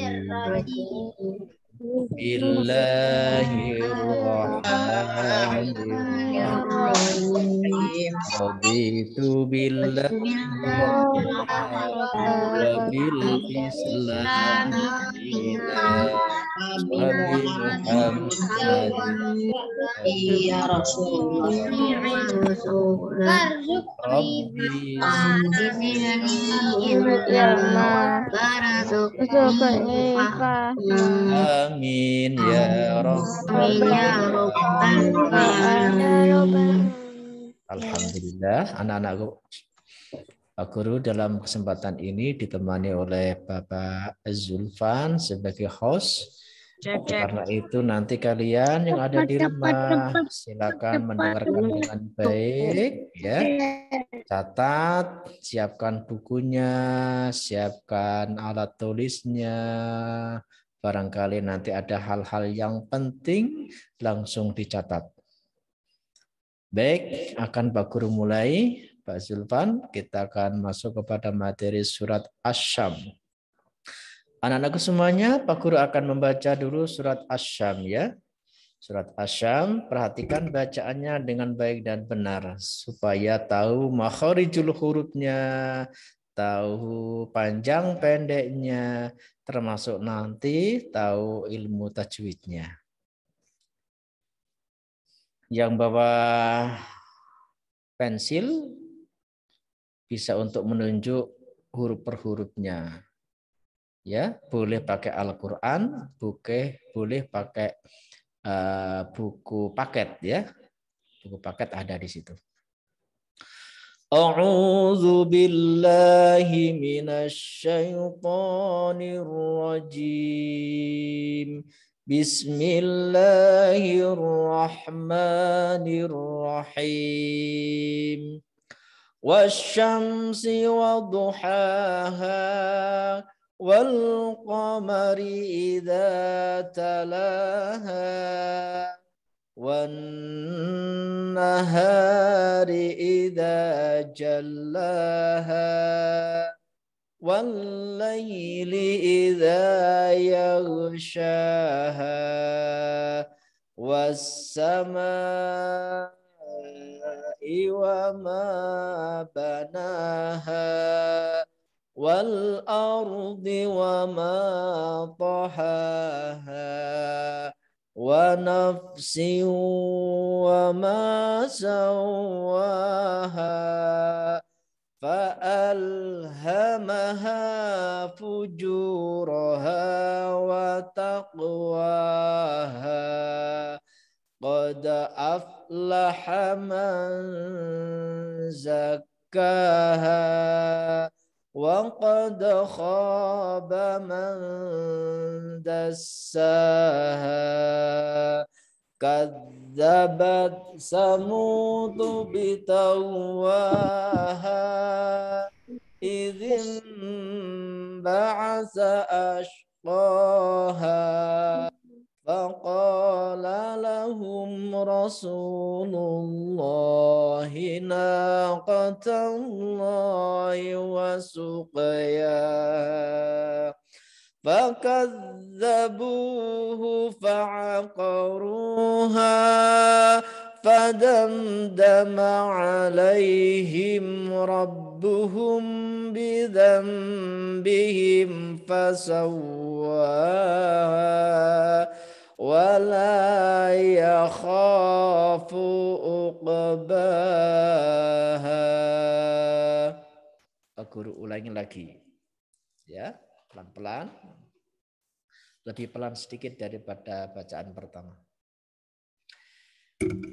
Bismillahirrahmanirrahim. Raditu billahi wa bil Islam wa bi Muhammadin Ya Rasulullah. Rabbi amin ya Rabbal Alhamdulillah, anak-anakku. Pak Guru dalam kesempatan ini ditemani oleh Bapak Zulfan sebagai host. Karena itu nanti kalian yang ada di rumah silakan mendengarkan dengan baik ya. Catat, siapkan bukunya, siapkan alat tulisnya. Barangkali nanti ada hal-hal yang penting langsung dicatat. Baik, akan Pak Guru mulai. Pak Zulfan, kita akan masuk kepada materi surat Asy-Syam. Anak-anakku semuanya, Pak Guru akan membaca dulu surat Asy-Syam ya. Surat Asy-Syam, perhatikan bacaannya dengan baik dan benar supaya tahu makharijul hurufnya, tahu panjang pendeknya, termasuk nanti tahu ilmu tajwidnya. Yang bawa pensil bisa untuk menunjuk huruf per hurufnya. Ya, boleh pakai Al-Qur'an, boleh pakai buku paket ya. Buku paket ada di situ. A'udzu billahi minasy syaithanir rajim. Bismillahirrahmanirrahim. Wasyamsi waduhaha wal qamari idza talaha wan nahari idza jallaha wal laili idza yaghshaha was samaa'i wa ma banaha wal ardi wa ma tahaha wa nafsin wa ma sawaha fa'alhamaha fujuraha wa taqwaha qad aflaha man zakkaha wa qad khaba man dassaha kadzabat samud bitawaha idzin ba'asa ashqaha faqala lahum rasulullahi naqatallahi wa suqyaha fakadzabuhu fa'aqaruha fadamdama alaihim rabbuhum bidzambihim fasawwaha wala yakhafu uqbaha. Pak Guru ulangi lagi ya, pelan-pelan, lebih pelan sedikit daripada bacaan pertama.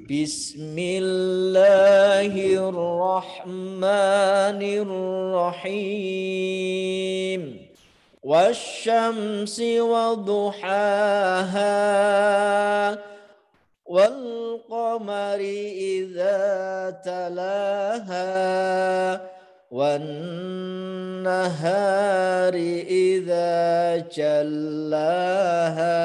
Bismillahirrahmanirrahim. Wasyamsi waduhaha wal qamari idza talaha wan nahari idza jallaha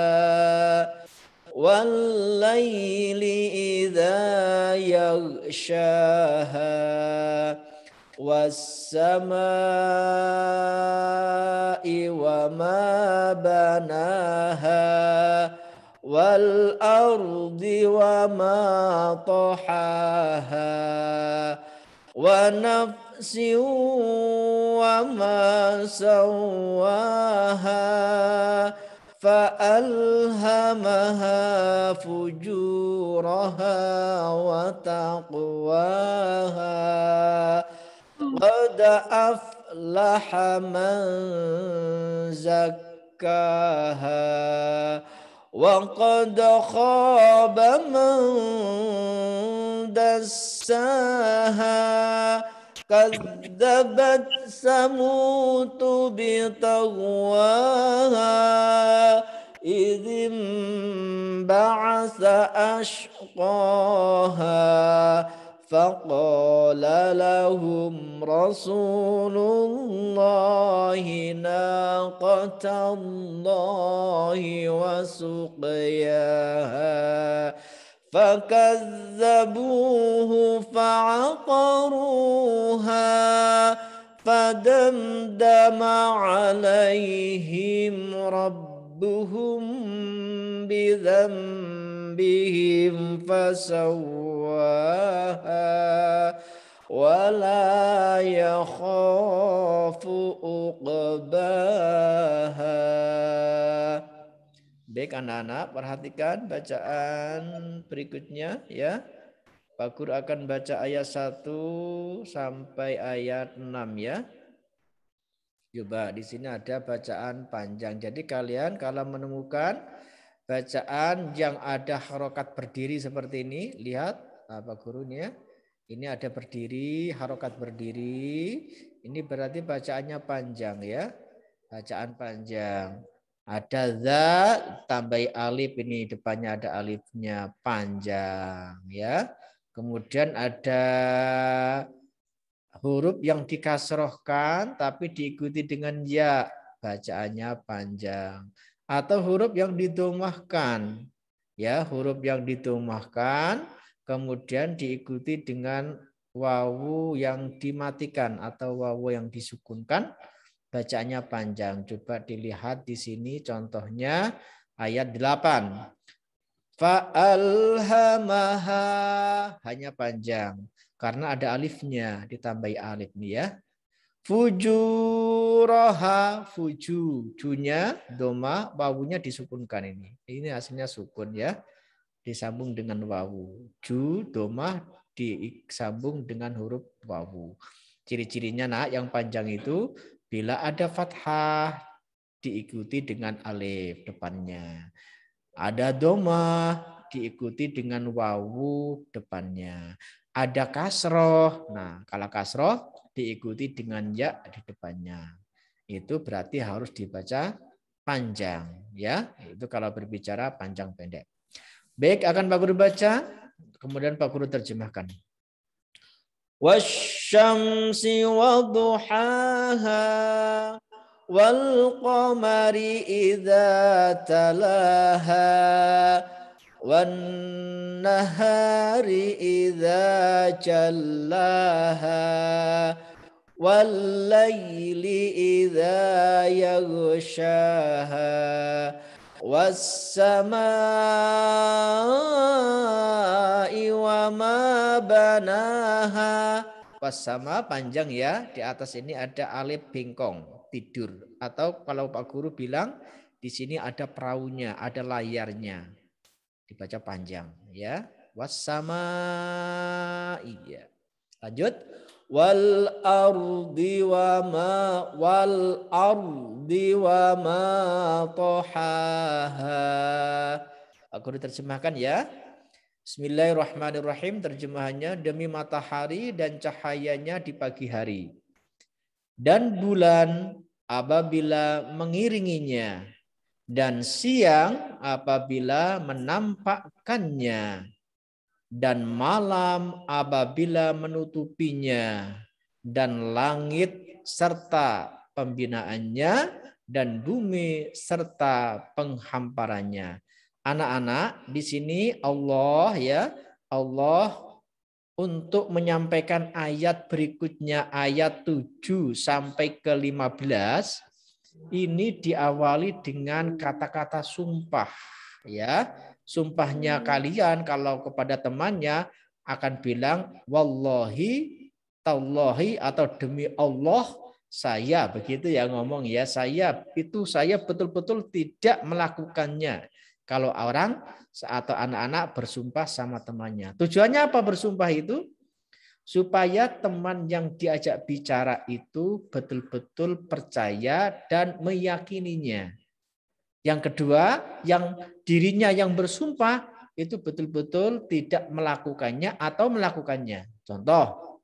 wal laili idza yaghshaha was-samaa'i wa ma banaha wal ardi wa ma tahaha wa nafsin wa ma sawaha فألهمها فجورها وتقواها قد أفلح من زكاها وقد خاب من دساها كذبت ثمود بطغواها إذ انبعث أشقاها فقال لهم رسول الله ناقة الله وسقياها فكذبوه فعقروها فدمدم عليهم ربهم بذنبهم فسواها ولا يخاف عقباها. Baik anak-anak, perhatikan bacaan berikutnya ya. Pak Guru akan baca ayat 1 sampai ayat 6 ya. Coba di sini ada bacaan panjang. Jadi kalian kalau menemukan bacaan yang ada harokat berdiri seperti ini, lihat Pak Guru nih ya. Ini ada berdiri, harokat berdiri. Ini berarti bacaannya panjang ya. Bacaan panjang. Ada za tambah alif, ini depannya ada alifnya panjang ya. Kemudian ada huruf yang dikasrohkan tapi diikuti dengan ya, bacaannya panjang. Atau huruf yang didomahkan ya, huruf yang didomahkan kemudian diikuti dengan wawu yang dimatikan atau wawu yang disukunkan, bacaannya panjang. Coba dilihat di sini contohnya ayat 8. Fa'alhamaha, hanya panjang karena ada alifnya, ditambahi alif nih ya. Fujuraha, fuju, junya doma, wawunya disukunkan ini. Ini hasilnya sukun ya. Disambung dengan wawu. Ju doma disambung dengan huruf wawu. Ciri-cirinya nak yang panjang itu bila ada fathah diikuti dengan alif depannya. Ada doma diikuti dengan wawu depannya. Ada kasroh. Nah, kalau kasroh diikuti dengan ya di depannya. Itu berarti harus dibaca panjang ya. Itu kalau berbicara panjang pendek. Baik, akan Pak Guru baca, kemudian Pak Guru terjemahkan. Wasyamsi wadduhaha wal qamari idza talaha wan nahari idza jallaha wal laili idza yaghshaha was-samaa'i wa ma banaha. Was-sama panjang ya, di atas ini ada alif bengkong, tidur. Atau kalau Pak Guru bilang di sini ada perahunya, ada layarnya. Dibaca panjang ya. Was-samaa'i ya. Lanjut. Wal ardi wa ma tahaha. Aku diterjemahkan ya. Bismillahirrahmanirrahim. Terjemahannya, demi matahari dan cahayanya di pagi hari dan bulan apabila mengiringinya dan siang apabila menampakkannya dan malam apabila menutupinya, dan langit serta pembinaannya, dan bumi serta penghamparannya. Anak-anak, di sini Allah ya, Allah untuk menyampaikan ayat berikutnya, ayat 7 sampai ke 15, ini diawali dengan kata-kata sumpah. Ya, sumpahnya kalian kalau kepada temannya akan bilang wallahi, tallahi, atau demi Allah saya, begitu ya ngomong ya, saya betul-betul tidak melakukannya. Kalau orang atau anak-anak bersumpah sama temannya. Tujuannya apa bersumpah itu? Supaya teman yang diajak bicara itu betul-betul percaya dan meyakininya. Yang kedua, yang dirinya yang bersumpah itu betul-betul tidak melakukannya atau melakukannya. Contoh,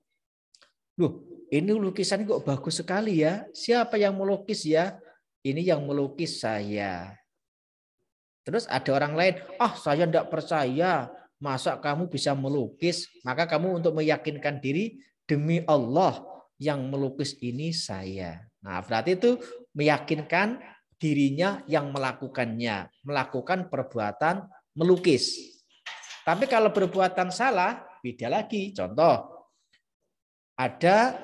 loh, ini lukisan kok bagus sekali ya. Siapa yang melukis ya? Ini yang melukis saya. Terus ada orang lain, saya tidak percaya. Masa kamu bisa melukis? Maka kamu untuk meyakinkan diri, demi Allah yang melukis ini saya. Nah, berarti itu meyakinkan dirinya yang melakukannya. Melakukan perbuatan melukis. Tapi kalau perbuatan salah, beda lagi. Contoh, ada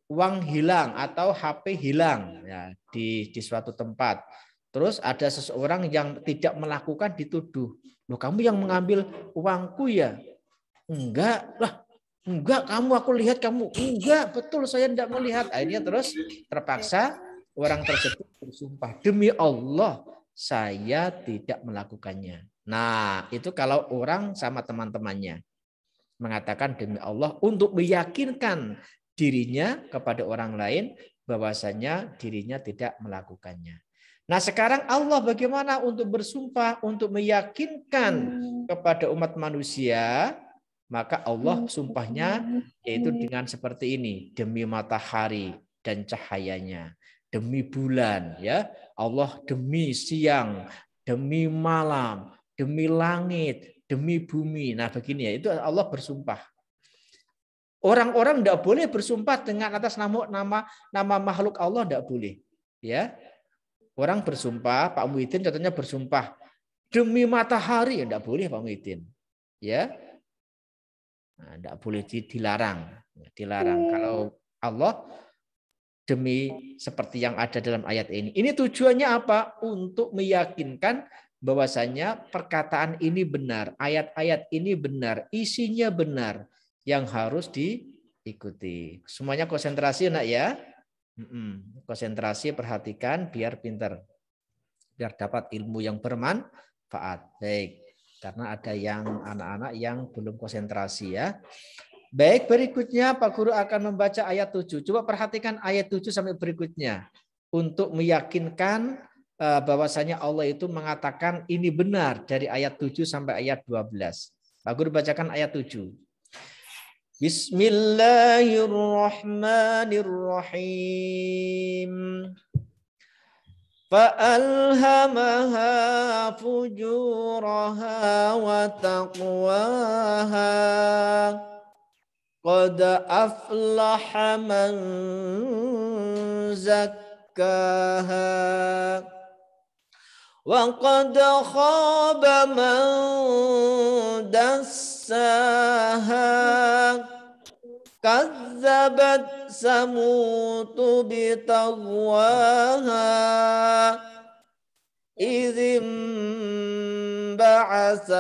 uang hilang atau HP hilang ya, di suatu tempat. Terus ada seseorang yang tidak melakukan dituduh. Loh, kamu yang mengambil uangku ya? Enggak lah, enggak, aku lihat kamu. Enggak, betul saya tidak melihat. Akhirnya terus terpaksa orang tersebut bersumpah, demi Allah saya tidak melakukannya. Nah, itu kalau orang sama teman-temannya mengatakan demi Allah untuk meyakinkan dirinya kepada orang lain bahwasanya dirinya tidak melakukannya. Nah, sekarang Allah bagaimana untuk bersumpah untuk meyakinkan kepada umat manusia? Maka Allah sumpahnya yaitu dengan seperti ini, demi matahari dan cahayanya, demi bulan ya, Allah demi siang, demi malam, demi langit, demi bumi. Nah, begini ya, itu Allah bersumpah. Orang-orang tidak boleh bersumpah dengan atas nama makhluk Allah, tidak boleh. Ya, orang bersumpah, Pak Muhyiddin contohnya bersumpah demi matahari, tidak boleh Pak Muhyiddin. Ya, nah, tidak boleh, dilarang. Kalau Allah demi seperti yang ada dalam ayat ini. Ini tujuannya apa? Untuk meyakinkan bahwasanya perkataan ini benar, ayat-ayat ini benar, isinya benar, yang harus diikuti. Semuanya konsentrasi nak ya. Konsentrasi, perhatikan biar pinter. Biar dapat ilmu yang bermanfaat. Baik, karena ada yang anak-anak yang belum konsentrasi ya. Baik, berikutnya Pak Guru akan membaca ayat 7. Coba perhatikan ayat 7 sampai berikutnya. Untuk meyakinkan bahwasanya Allah itu mengatakan ini benar dari ayat 7 sampai ayat 12. Pak Guru bacakan ayat 7. Bismillahirrahmanirrahim. فَأَلْهَمَهَا فُجُورَهَا وَتَقْوَاهَا قَدْ أَفْلَحَ مَنْ زَكَّاهَا وَقَدْ خَابَ مَنْ دَسَّاهَا كذبت ثمود بطغواها إذ انبعث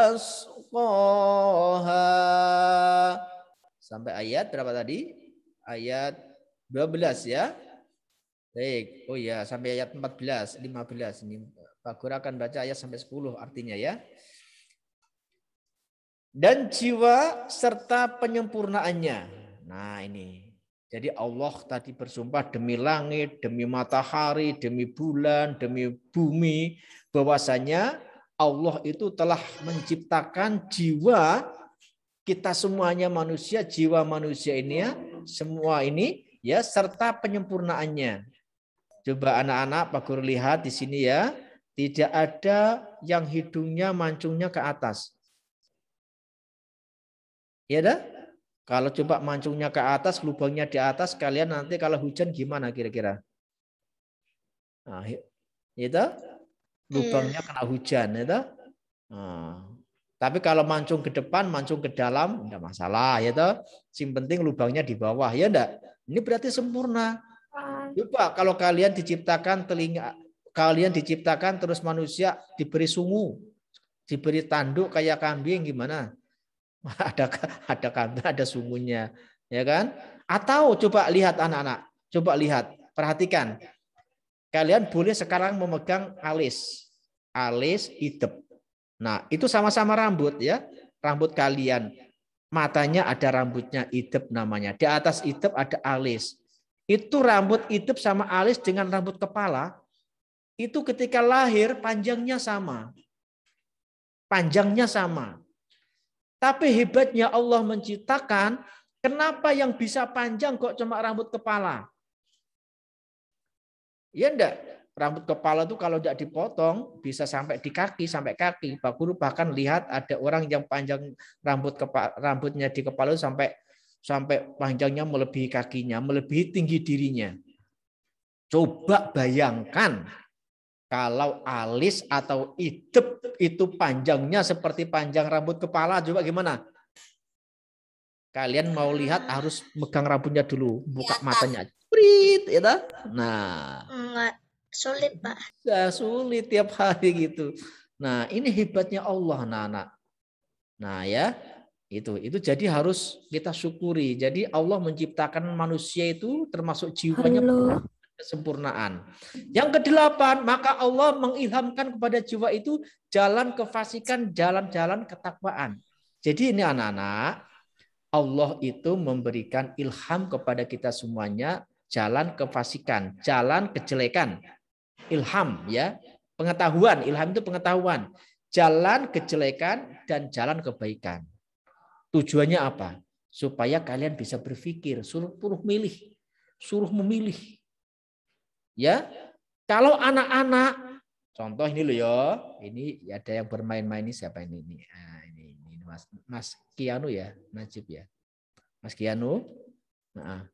أشقاها. Sampai ayat berapa tadi? Ayat 12 ya. Baik. Oh ya, sampai ayat 14, 15. Ini Pak Guru akan baca ayat sampai 10 artinya ya. Dan jiwa serta penyempurnaannya. Nah ini. Jadi Allah tadi bersumpah demi langit, demi matahari, demi bulan, demi bumi. Bahwasanya Allah itu telah menciptakan jiwa kita semuanya manusia, jiwa manusia ini ya, semua ini ya, serta penyempurnaannya. Coba anak-anak Pak Guru lihat di sini ya. Tidak ada yang hidungnya mancungnya ke atas. Ya dah? Kalau coba mancungnya ke atas, lubangnya di atas, kalian nanti kalau hujan gimana kira-kira? Nah, itu lubangnya kena hujan, itu. Nah, Tapi kalau mancung ke depan, mancung ke dalam, enggak masalah ya toh. Yang penting lubangnya di bawah ya enggak. Ini berarti sempurna. Coba kalau kalian diciptakan telinga, kalian diciptakan terus manusia diberi sungu, diberi tanduk kayak kambing gimana? Ada kambing, ada sungunya, ya kan? Atau coba lihat anak-anak, coba lihat, perhatikan. Kalian boleh sekarang memegang alis idep. Nah, itu sama-sama rambut ya. Rambut kalian. Matanya ada rambutnya idep namanya. Di atas idep ada alis. Itu rambut idep sama alis dengan rambut kepala. Itu ketika lahir panjangnya sama. Panjangnya sama. Tapi hebatnya Allah menciptakan, kenapa yang bisa panjang kok cuma rambut kepala? Ya enggak? Rambut kepala itu kalau tidak dipotong bisa sampai di kaki, sampai kaki. Pak Guru bahkan lihat ada orang yang panjang rambutnya di kepala itu sampai panjangnya melebihi kakinya, melebihi tinggi dirinya. Coba bayangkan kalau alis atau idep itu panjangnya seperti panjang rambut kepala, coba gimana? Kalian mau lihat harus megang rambutnya dulu, buka matanya. Prit, ya. Nah, Enggak sulit, Pak. ya, sulit tiap hari gitu. Nah, ini hebatnya Allah, anak-anak. Nah, ya, itu jadi harus kita syukuri. Jadi Allah menciptakan manusia itu termasuk jiwanya kesempurnaan. Yang kedelapan, maka Allah mengilhamkan kepada jiwa itu jalan kefasikan, jalan-jalan ketakwaan. Jadi ini anak-anak, Allah itu memberikan ilham kepada kita semuanya jalan kefasikan, jalan kejelekan. Ilham ya, pengetahuan, ilham itu pengetahuan. Jalan kejelekan dan jalan kebaikan. Tujuannya apa? Supaya kalian bisa berpikir, suruh memilih. Ya, kalau anak-anak, contoh ini loh ya, ini ada yang bermain-main ini siapa ini? Nah, ini Mas Kianu ya, Najib ya, Mas Kianu. Nah,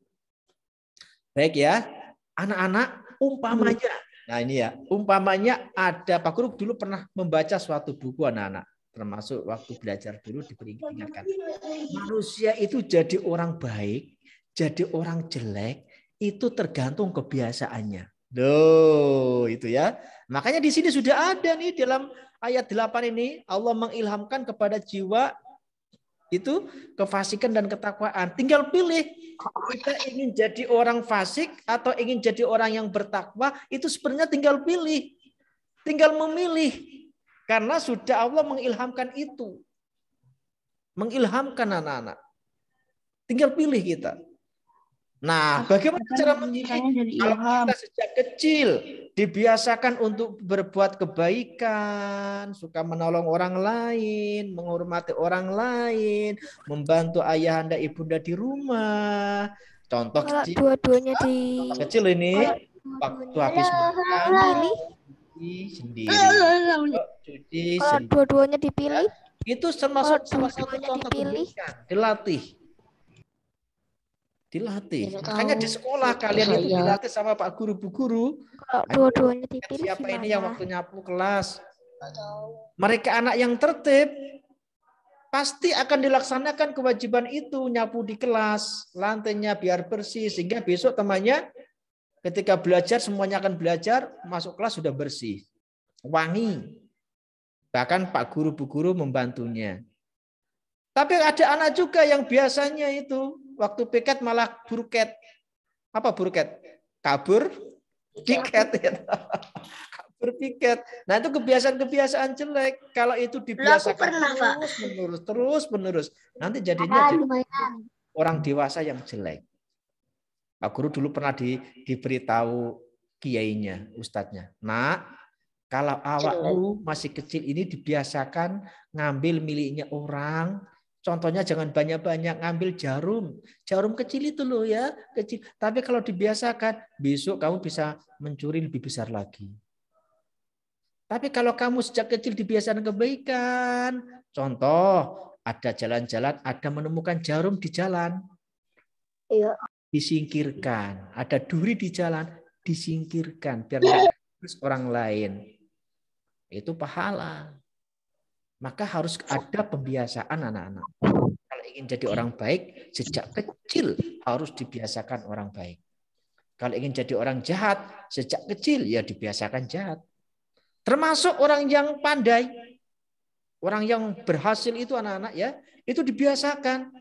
baik ya, anak-anak umpamanya. Nah ini ya, umpamanya ada Pak Guru dulu pernah membaca suatu buku anak-anak, termasuk waktu belajar dulu diperingatkan. Manusia itu jadi orang baik, jadi orang jelek, itu tergantung kebiasaannya. Loh, itu ya. Makanya di sini sudah ada nih dalam ayat 8 ini Allah mengilhamkan kepada jiwa itu kefasikan dan ketakwaan. Tinggal pilih kita ingin jadi orang fasik atau ingin jadi orang yang bertakwa, itu sebenarnya tinggal pilih. Tinggal memilih. Karena sudah Allah mengilhamkan itu. Mengilhamkan anak-anak. Tinggal pilih kita. Nah, bagaimana cara memilih? Kalau kita sejak kecil dibiasakan untuk berbuat kebaikan, suka menolong orang lain, menghormati orang lain, membantu ayahanda ibunda di rumah. Contoh kecil. Dua-duanya Contoh kecil ini waktu habis makan sendiri. Kalau dua-duanya dipilih, itu termasuk salah satu contoh pendidikan, dilatih. Makanya di sekolah kalian itu dilatih sama Pak Guru, Bu Guru. kalau dua-duanya dipilih Siapa gimana? ini yang waktu nyapu kelas? Mereka anak yang tertib, pasti akan dilaksanakan kewajiban itu, nyapu di kelas, lantainya biar bersih, sehingga besok temannya ketika belajar semuanya akan belajar, masuk kelas sudah bersih, wangi. Bahkan Pak Guru, Bu Guru membantunya. Tapi ada anak juga yang biasanya itu waktu piket malah burket. Apa burket? Kabur piket. Kabur piket. Nah itu kebiasaan-kebiasaan jelek. Kalau itu dibiasakan terus menerus. Nanti jadinya orang dewasa yang jelek. Pak Guru dulu pernah diberitahu kiainya, ustadznya. Nah, kalau awakmu masih kecil ini dibiasakan ngambil miliknya orang. Contohnya jangan banyak-banyak ngambil jarum kecil itu loh ya, kecil. Tapi kalau dibiasakan, besok kamu bisa mencuri lebih besar lagi. Tapi kalau kamu sejak kecil dibiasakan kebaikan, contoh ada jalan-jalan, ada menemukan jarum di jalan, disingkirkan. Ada duri di jalan, disingkirkan biar nggak terus orang lain. Itu pahala. Maka harus ada pembiasaan anak-anak. Kalau ingin jadi orang baik, sejak kecil harus dibiasakan orang baik. Kalau ingin jadi orang jahat, sejak kecil ya dibiasakan jahat. Termasuk orang yang pandai. Orang yang berhasil itu anak-anak ya, itu dibiasakan.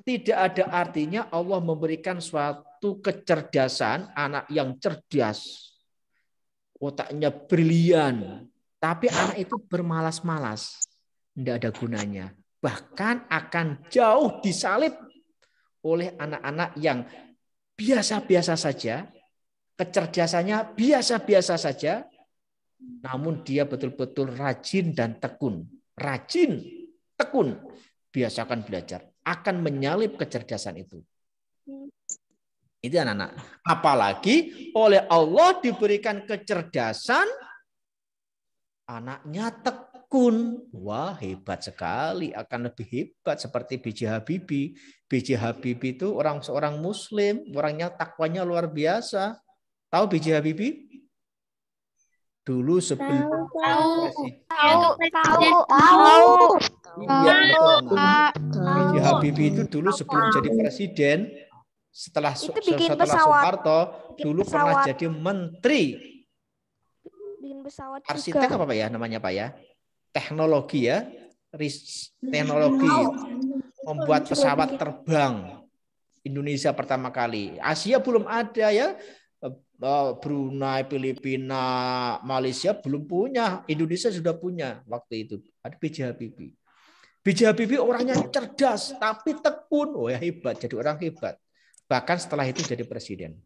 Tidak ada artinya Allah memberikan suatu kecerdasan, anak yang cerdas. Otaknya brilian. Tapi anak itu bermalas-malas. Tidak ada gunanya. Bahkan akan jauh disalib oleh anak-anak yang biasa-biasa saja, kecerdasannya biasa-biasa saja, namun dia betul-betul rajin dan tekun. Rajin, tekun, biasakan belajar. Akan menyalip kecerdasan itu. Itu anak-anak. Apalagi oleh Allah diberikan kecerdasan, anaknya tekun. Wah, hebat sekali. Akan lebih hebat seperti B.J. Habibie. B.J. Habibie itu seorang muslim, orangnya takwanya luar biasa. Tahu B.J. Habibie? Dulu sebelum B.J. Habibie itu dulu sebelum jadi presiden, setelah Soeharto, dulu pernah jadi menteri. Arsitek apa Pak ya namanya Pak ya? Teknologi ya. Teknologi membuat pesawat terbang. Indonesia pertama kali. Asia belum ada ya. Brunei, Filipina, Malaysia belum punya. Indonesia sudah punya waktu itu. Ada B.J. Habibie. B.J. Habibie orangnya cerdas tapi tekun. Oh ya hebat, jadi orang hebat. Bahkan setelah itu jadi presiden.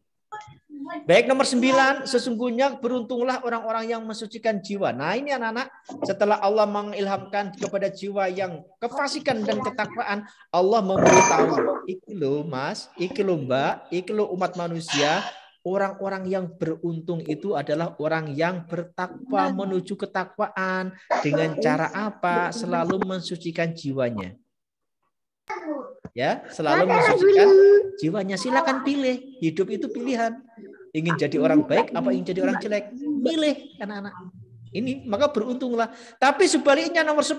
Baik, nomor 9, sesungguhnya beruntunglah orang-orang yang mensucikan jiwa. Nah ini anak-anak, setelah Allah mengilhamkan kepada jiwa yang kefasikan dan ketakwaan, Allah memberitahu, iki lo mas, iki lo mbak, iki lo umat manusia, orang-orang yang beruntung itu adalah orang yang bertakwa menuju ketakwaan. Dengan cara apa? Selalu mensucikan jiwanya. Ya, selalu mensucikan jiwanya. Silakan pilih. Hidup itu pilihan. Ingin jadi orang baik apa ingin jadi orang jelek? Milih anak-anak. Ini maka beruntunglah. Tapi sebaliknya nomor 10,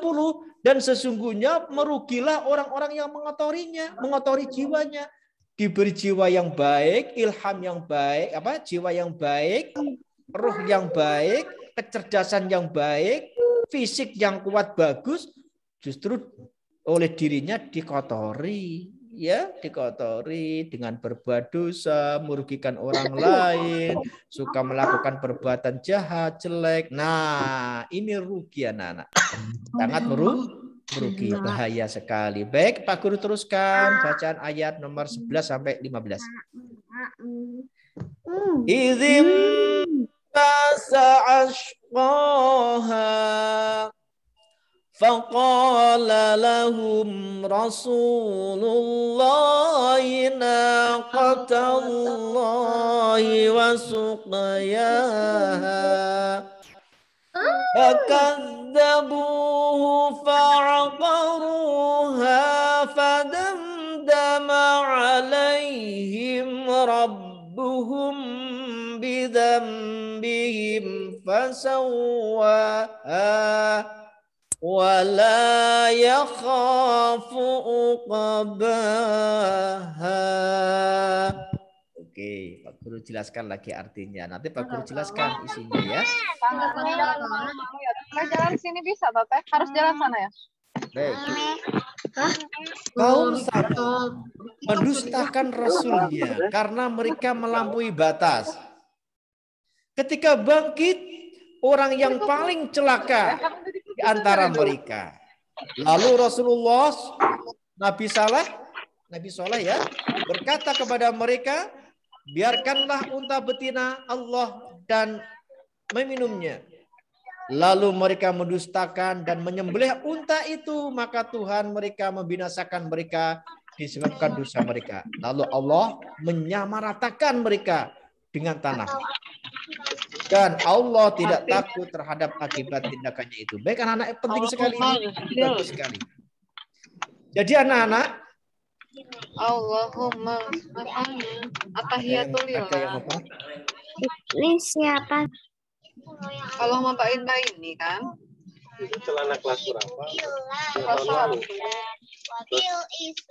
dan sesungguhnya merugilah orang-orang yang mengotorinya, mengotori jiwanya. Diberi jiwa yang baik, ilham yang baik, jiwa yang baik, ruh yang baik, kecerdasan yang baik, fisik yang kuat bagus, justru oleh dirinya dikotori, ya, dikotori dengan berbuat dosa, merugikan orang lain, suka melakukan perbuatan jahat, jelek. Nah, ini rugi anak-anak. Sangat merugi, bahaya sekali. Baik, Pak Guru teruskan bacaan ayat nomor 11 sampai 15. Idzim tas'ashqaha فقال لهم رسول الله ناقة الله وسقياها فكذبوه فعقروها فدمدم عليهم ربهم بذنبهم فسواها ولا يخاف عقباها. Oke, Pak Guru jelaskan lagi artinya. Nanti Pak Guru jelaskan isinya ya. Jalan sini bisa, Bapak? Harus jalan sana ya? Baik. Kaum Samud mendustakan Rasulnya karena mereka melampaui batas. Ketika bangkit, orang yang paling celaka di antara mereka. Lalu Rasulullah, Nabi Saleh ya, berkata kepada mereka, biarkanlah unta betina Allah dan meminumnya. Lalu mereka mendustakan dan menyembelih unta itu, maka Tuhan mereka membinasakan mereka disebabkan dosa mereka. Lalu Allah menyamaratakan mereka dengan tanah. Dan Allah tidak takut terhadap akibat tindakannya itu. Baik anak-anak, penting sekali ini. Bagus sekali. Jadi anak-anak, Allahumma atahiyatul Ini siapa? Kalau mau baik ini kan Itu celana kelas berapa? Kelas satu.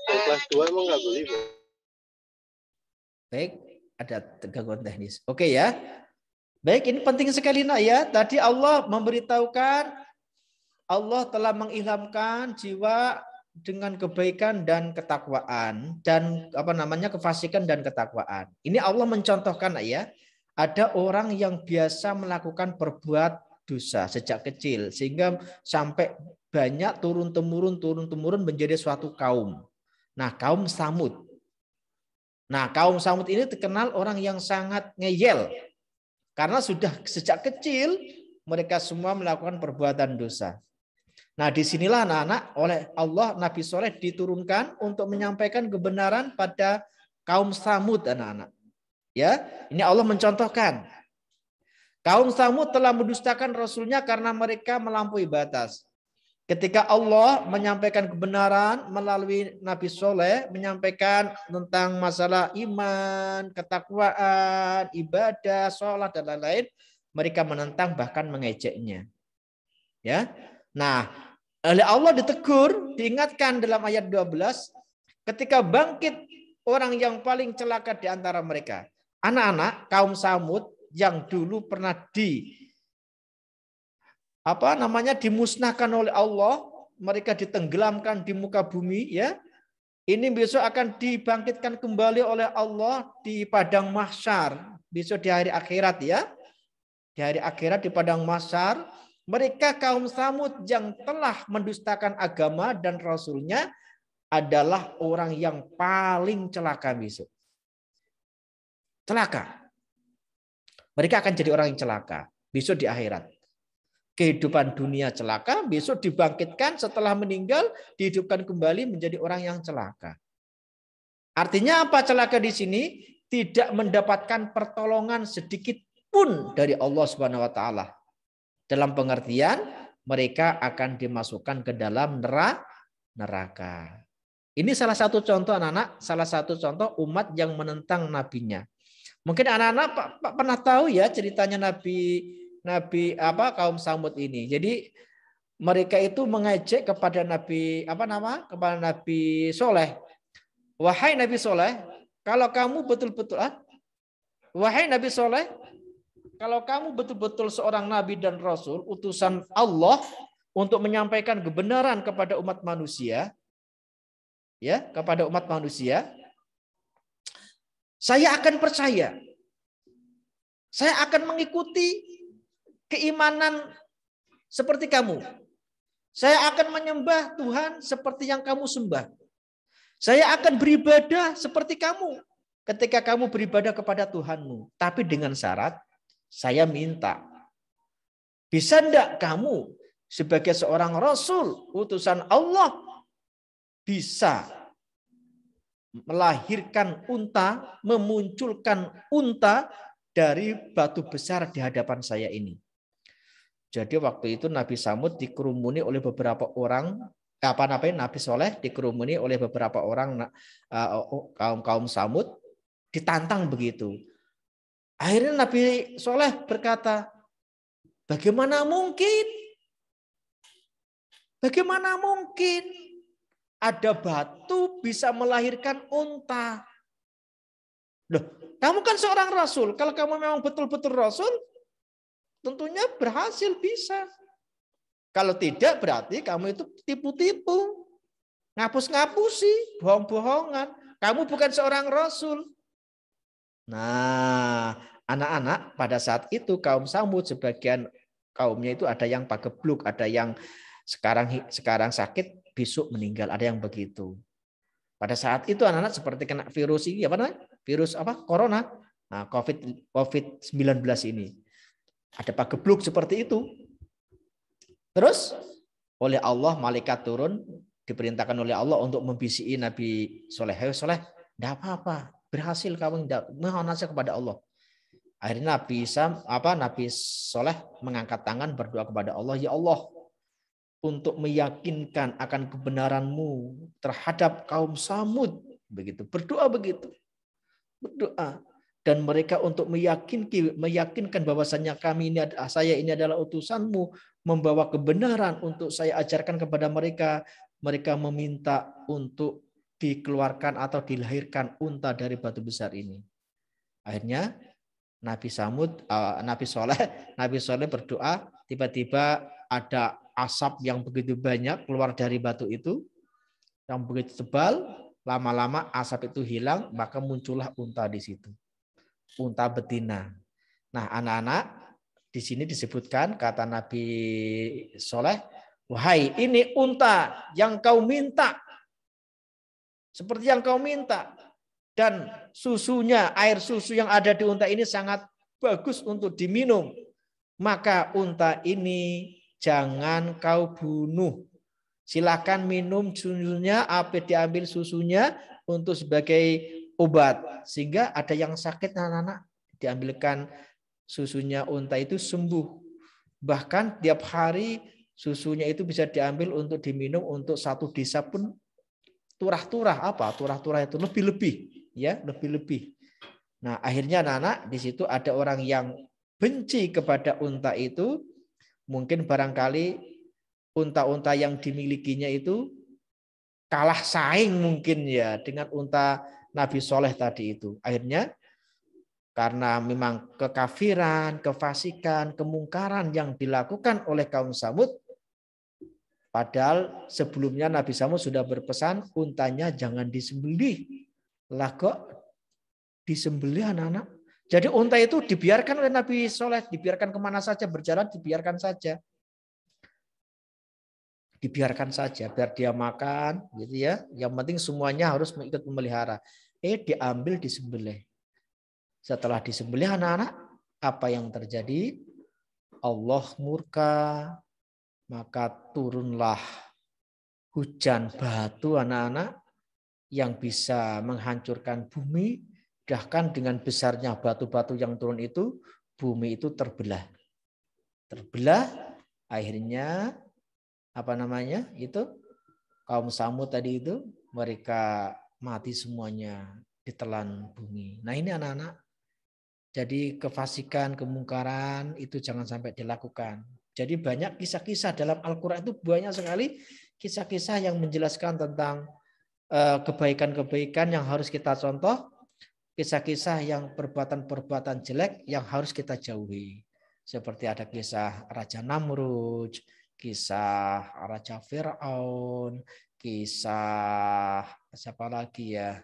Kelas 2 emang nggak beli, Bu? Baik, ada gangguan teknis. Oke ya. Baik, ini penting sekali nak ya. Tadi Allah memberitahukan, Allah telah mengilhamkan jiwa dengan kebaikan dan ketakwaan dan kefasikan dan ketakwaan. Ini Allah mencontohkan nak ya. Ada orang yang biasa melakukan berbuat dosa sejak kecil sehingga sampai banyak turun temurun menjadi suatu kaum. Nah, kaum Samud. Nah, kaum Samud ini terkenal orang yang sangat ngeyel. Karena sudah sejak kecil mereka semua melakukan perbuatan dosa. Nah, disinilah anak-anak oleh Allah Nabi Soleh diturunkan untuk menyampaikan kebenaran pada kaum Samud anak-anak. Ya, ini Allah mencontohkan. Kaum Samud telah mendustakan Rasulnya karena mereka melampaui batas. Ketika Allah menyampaikan kebenaran melalui Nabi Soleh, menyampaikan tentang masalah iman, ketakwaan, ibadah, sholat, dan lain-lain, mereka menentang bahkan mengejeknya. Ya, nah, oleh Allah ditegur, diingatkan dalam ayat 12, ketika bangkit orang yang paling celaka di antara mereka, anak-anak kaum Samud yang dulu pernah dimusnahkan oleh Allah, mereka ditenggelamkan di muka bumi ya. Ini besok akan dibangkitkan kembali oleh Allah di padang mahsyar, besok di hari akhirat ya. Di hari akhirat di padang mahsyar, mereka kaum Samud yang telah mendustakan agama dan rasulnya adalah orang yang paling celaka besok. Celaka. Mereka akan jadi orang yang celaka besok di akhirat. Kehidupan dunia celaka, besok dibangkitkan setelah meninggal, dihidupkan kembali menjadi orang yang celaka. Artinya apa celaka di sini? Tidak mendapatkan pertolongan sedikit pun dari Allah Subhanahu wa taala. Dalam pengertian mereka akan dimasukkan ke dalam neraka. Ini salah satu contoh anak-anak, salah satu contoh umat yang menentang nabinya. Mungkin anak-anak pernah tahu ya ceritanya kaum Samud ini. Jadi mereka itu mengejek kepada Nabi Soleh. Wahai Nabi Soleh, kalau kamu betul-betul wahai Nabi Soleh, kalau kamu betul-betul seorang nabi dan rasul, utusan Allah untuk menyampaikan kebenaran kepada umat manusia, ya, kepada umat manusia, saya akan percaya. Saya akan mengikuti keimanan seperti kamu. Saya akan menyembah Tuhan seperti yang kamu sembah. Saya akan beribadah seperti kamu ketika kamu beribadah kepada Tuhanmu. Tapi dengan syarat, saya minta, bisa enggak kamu sebagai seorang Rasul, utusan Allah, bisa melahirkan unta, memunculkan unta dari batu besar di hadapan saya ini. Jadi waktu itu Nabi Samud dikerumuni oleh beberapa orang, Nabi Soleh dikerumuni oleh beberapa orang kaum Samud, ditantang begitu. Akhirnya Nabi Soleh berkata, bagaimana mungkin ada batu bisa melahirkan unta? Loh, kamu kan seorang rasul. Kalau kamu memang betul-betul rasul, tentunya berhasil bisa. Kalau tidak berarti kamu itu tipu-tipu, ngapus-ngapusi, bohong-bohongan. Kamu bukan seorang rasul. Nah, anak-anak pada saat itu kaum Samud sebagian kaumnya itu ada yang pagebluk, ada yang sekarang sakit, besok meninggal, ada yang begitu. Pada saat itu anak-anak seperti kena virus ini virus corona, nah, COVID-19 ini. Ada pagebluk seperti itu. Terus oleh Allah malaikat turun, diperintahkan oleh Allah untuk membisiki Nabi Soleh. Soleh, enggak apa-apa, berhasil kamu, mohon saja kepada Allah. Akhirnya Nabi Soleh mengangkat tangan berdoa kepada Allah, ya Allah, untuk meyakinkan akan kebenaran-Mu terhadap kaum Samud, begitu. Berdoa begitu. Berdoa, dan mereka untuk meyakinkan bahwasannya saya ini adalah utusan-Mu, membawa kebenaran untuk saya ajarkan kepada mereka, mereka meminta untuk dikeluarkan atau dilahirkan unta dari batu besar ini. Akhirnya Nabi Soleh berdoa, tiba-tiba ada asap yang begitu banyak keluar dari batu itu, yang begitu tebal, lama-lama asap itu hilang, maka muncullah unta di situ. Unta betina. Nah, anak-anak, di sini disebutkan kata Nabi Soleh, wahai ini unta yang kau minta. Seperti yang kau minta. Dan susunya, air susu yang ada di unta ini sangat bagus untuk diminum. Maka unta ini jangan kau bunuh. Silakan minum susunya, diambil susunya untuk sebagai obat. Sehingga ada yang sakit anak-anak, diambilkan susunya unta itu sembuh. Bahkan tiap hari susunya itu bisa diambil untuk diminum untuk satu desa pun turah-turah apa? Turah-turah itu lebih-lebih, ya, lebih-lebih. Nah, akhirnya anak-anak di situ ada orang yang benci kepada unta itu, mungkin barangkali unta-unta yang dimilikinya itu kalah saing mungkin ya dengan unta Nabi Soleh tadi itu. Akhirnya karena memang kekafiran, kefasikan, kemungkaran yang dilakukan oleh kaum Samud, padahal sebelumnya Nabi Samud sudah berpesan untanya jangan disembelih. Lah kok disembelih anak-anak? Jadi unta itu dibiarkan oleh Nabi Soleh, dibiarkan kemana saja berjalan, dibiarkan saja. Dibiarkan saja, biar dia makan, gitu ya. Yang penting semuanya harus ikut memelihara. Diambil disembelih. Setelah disembelih anak-anak, apa yang terjadi? Allah murka, maka turunlah hujan batu anak-anak yang bisa menghancurkan bumi. Bahkan dengan besarnya batu-batu yang turun itu, bumi itu terbelah. Terbelah, akhirnya kaum Samud tadi itu mereka mati semuanya ditelan bumi. Nah ini anak-anak, jadi kefasikan, kemungkaran itu jangan sampai dilakukan. Jadi banyak kisah-kisah dalam Al-Quran itu banyak sekali kisah-kisah yang menjelaskan tentang kebaikan-kebaikan yang harus kita contoh, kisah-kisah yang perbuatan-perbuatan jelek yang harus kita jauhi. Seperti ada kisah Raja Namrud, kisah Raja Fir'aun, kisah siapa lagi ya?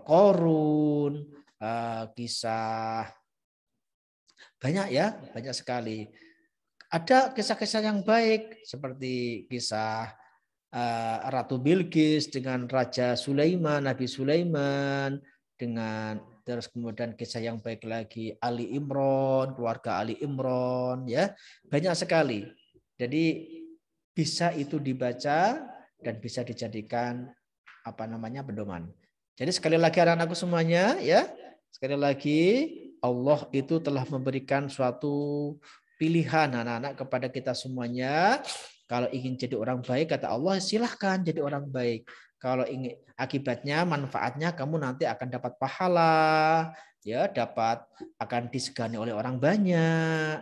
Korun, kisah banyak ya, banyak sekali. Ada kisah-kisah yang baik seperti kisah Ratu Bilqis dengan Raja Sulaiman, Nabi Sulaiman, dengan terus kemudian kisah yang baik lagi Ali Imran, keluarga Ali Imran, ya banyak sekali. Jadi bisa itu dibaca dan bisa dijadikan pedoman. Jadi sekali lagi anak-anakku semuanya, ya sekali lagi Allah itu telah memberikan suatu pilihan anak-anak kepada kita semuanya. Kalau ingin jadi orang baik, kata Allah, silahkan jadi orang baik. Kalau ingin akibatnya, manfaatnya kamu nanti akan dapat pahala, ya akan disegani oleh orang banyak,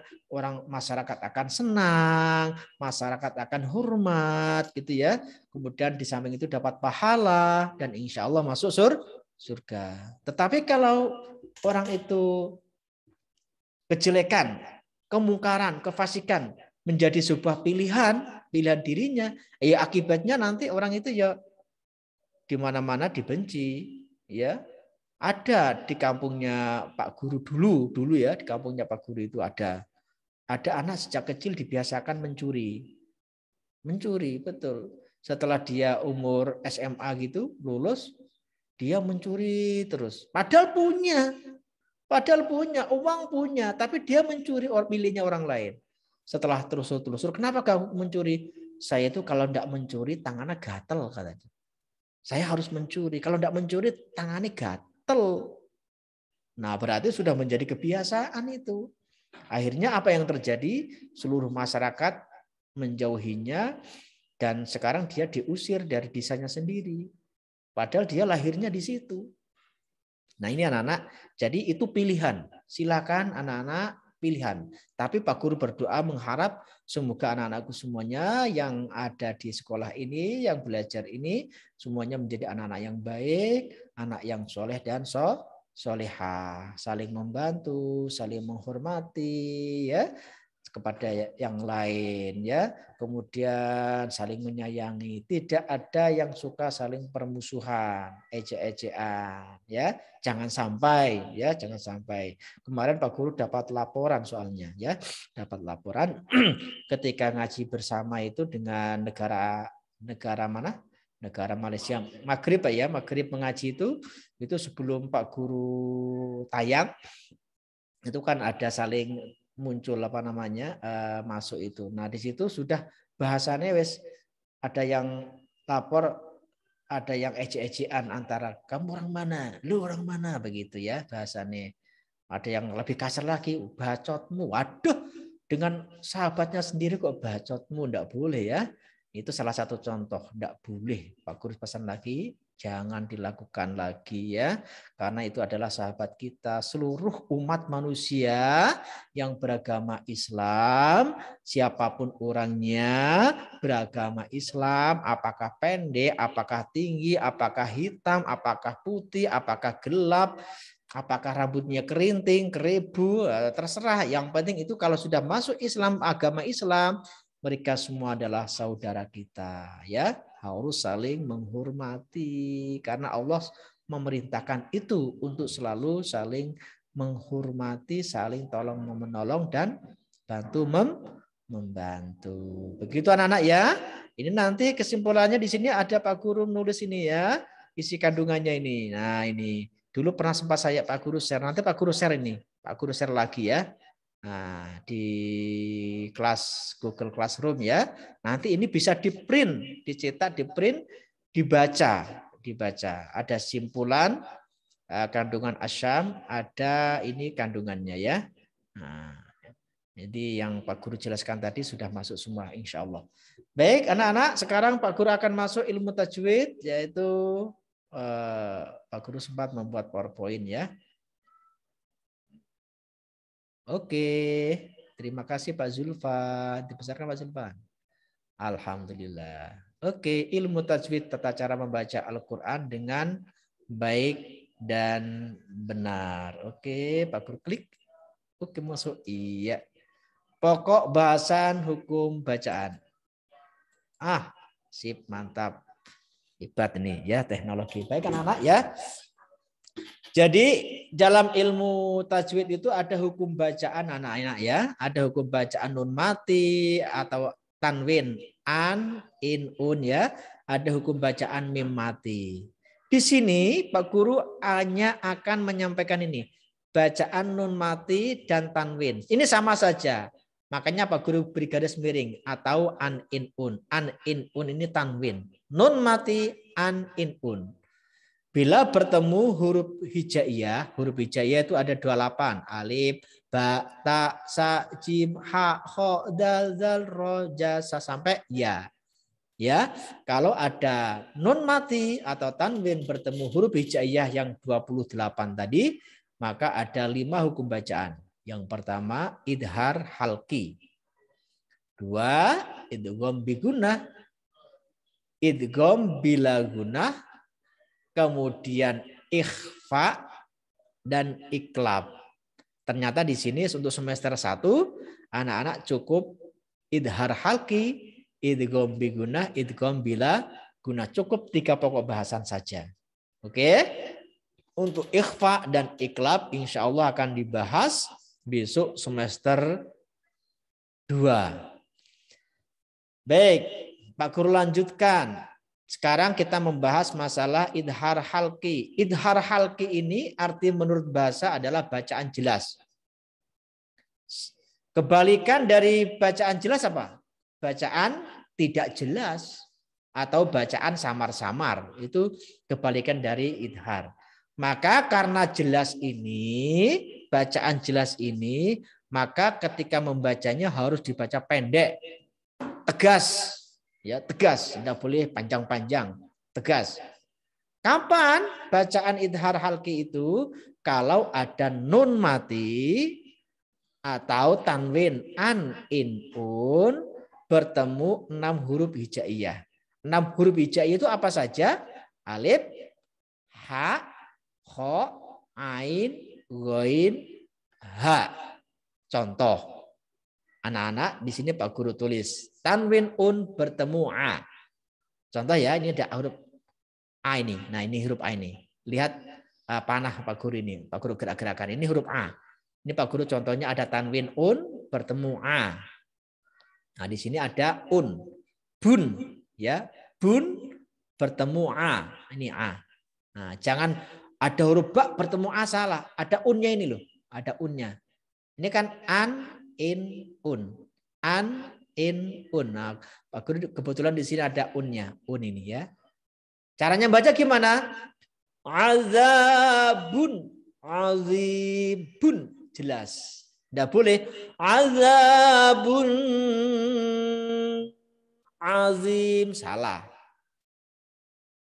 masyarakat akan senang, masyarakat akan hormat, gitu ya. Kemudian di samping itu dapat pahala dan insya Allah masuk surga. Tetapi kalau orang itu kejelekan, kemungkaran, kefasikan menjadi sebuah pilihan dirinya, ya akibatnya nanti orang itu ya di mana-mana dibenci, ya. Ada di kampungnya Pak Guru dulu ya, di kampungnya Pak Guru itu ada anak sejak kecil dibiasakan mencuri, betul. Setelah dia umur SMA gitu lulus, dia mencuri terus. Padahal punya uang punya, tapi dia mencuri miliknya orang lain. Setelah telusur, kenapa kamu mencuri? Saya itu kalau tidak mencuri tangannya gatel katanya. Saya harus mencuri. Kalau tidak mencuri tangannya gatel. Nah berarti sudah menjadi kebiasaan itu. Akhirnya apa yang terjadi? Seluruh masyarakat menjauhinya dan sekarang dia diusir dari desanya sendiri. Padahal dia lahirnya di situ. Nah ini anak-anak, jadi itu pilihan. Silakan anak-anak pilihan. Tapi Pak Guru berdoa mengharap semoga anak-anakku semuanya yang ada di sekolah ini, yang belajar ini, semuanya menjadi anak-anak yang baik, anak yang soleh dan solehah, saling membantu, saling menghormati, ya, kepada yang lain, ya, kemudian saling menyayangi, tidak ada yang suka saling permusuhan, ejek-ejekan, ya, jangan sampai, ya, jangan sampai. Kemarin Pak Guru dapat laporan soalnya, ya, dapat laporan ketika ngaji bersama itu dengan negara mana? Negara Malaysia, Maghrib, Pak, ya, Maghrib mengaji itu sebelum Pak Guru tayang itu kan ada saling muncul masuk itu. Nah, di situ sudah bahasannya wes ada yang lapor, ada yang ejek-ejekan antara kamu orang mana, lu orang mana, begitu ya bahasannya. Ada yang lebih kasar lagi, bacotmu. Waduh, dengan sahabatnya sendiri kok bacotmu, enggak boleh ya. Itu salah satu contoh, enggak boleh. Pak Guru pesan lagi, jangan dilakukan lagi ya, karena itu adalah sahabat kita, seluruh umat manusia yang beragama Islam, siapapun orangnya beragama Islam, apakah pendek, apakah tinggi, apakah hitam, apakah putih, apakah gelap, apakah rambutnya kerinting, keribu, terserah. Yang penting itu kalau sudah masuk Islam, agama Islam, mereka semua adalah saudara kita, ya. Harus saling menghormati karena Allah memerintahkan itu untuk selalu saling menghormati, saling tolong menolong dan bantu membantu. Begitu anak-anak ya. Ini nanti kesimpulannya di sini ada Pak Guru nulis ini ya, isi kandungannya ini. Nah, ini dulu pernah sempat saya Pak Guru share. Nanti Pak Guru share ini. Pak Guru share lagi ya. Nah, di kelas Google Classroom ya. Nanti ini bisa di-print, dicetak, di-print, dibaca. Ada simpulan kandungan asyam, ada ini kandungannya ya. Nah, jadi yang Pak Guru jelaskan tadi sudah masuk semua insya Allah. Baik anak-anak, sekarang Pak Guru akan masuk ilmu tajwid, yaitu Pak Guru sempat membuat PowerPoint ya. Oke, terima kasih Pak Zulfan. Dibesarkan Pak Zulfan. Alhamdulillah. Oke, ilmu tajwid, tata cara membaca Al-Quran dengan baik dan benar. Oke, Pak Guru klik. Oke, masuk. Iya. Pokok bahasan hukum bacaan. Sip, mantap. Hebat ini ya teknologi. Baik anak-anak ya. Jadi dalam ilmu tajwid itu ada hukum bacaan anak-anak ya. Ada hukum bacaan nun mati atau tanwin, an, in, un ya. Ada hukum bacaan mim mati. Di sini Pak Guru hanya akan menyampaikan ini. Bacaan nun mati dan tanwin. Ini sama saja. Makanya Pak Guru beri garis miring atau an, in, un. An, in, un ini tanwin. Nun mati, an, in, un. Bila bertemu huruf hijaiyah itu ada 28. Alif, ba, ta, sa, jim, ha, kho, dal, zal, ro, ja, sa, sampai ya. Ya, kalau ada nun mati atau tanwin bertemu huruf hijaiyah yang 28 tadi, maka ada 5 hukum bacaan. Yang pertama, idhar halki. 2, idgham bigunah. Idgham bila gunah. Kemudian ikhfa dan iklab. Ternyata di sini untuk semester 1 anak-anak cukup idhar halki, idgham bigunah, idgham bila gunah. Cukup 3 pokok bahasan saja. Oke. Untuk ikhfa dan iklab insya Allah akan dibahas besok semester 2. Baik, Pak Guru lanjutkan. Sekarang kita membahas masalah idhar halki. Idhar halki ini arti menurut bahasa adalah bacaan jelas. Kebalikan dari bacaan jelas apa? Bacaan tidak jelas atau bacaan samar-samar. Itu kebalikan dari idhar. Maka karena jelas ini, bacaan jelas ini, maka ketika membacanya harus dibaca pendek, tegas. Ya, tegas, tidak boleh panjang-panjang, tegas. Kapan bacaan idhar halki itu? Kalau ada nun mati atau tanwin an, in, un bertemu 6 huruf hijaiyah. 6 huruf hijaiyah itu apa saja? Alif, ha, kho, ain, ghain, ha. Contoh. Anak-anak di sini Pak Guru tulis tanwin un bertemu a. Contoh ya, ini ada huruf a ini. Nah, ini huruf a ini. Lihat panah Pak Guru ini. Pak Guru gerak-gerakan. Ini huruf a. Ini Pak Guru contohnya ada tanwin un bertemu a. Nah, di sini ada un. Bun ya. Bun bertemu a. Ini a. Nah, jangan ada huruf ba bertemu a salah. Ada unnya ini loh. Ada unnya. Ini kan an, in, un. An, in, un. Nah, Pak Guru kebetulan di sini ada unnya. Un ini ya. Caranya baca gimana? Azabun. Azibun. Jelas. Tidak boleh. Azabun. Azim. Salah.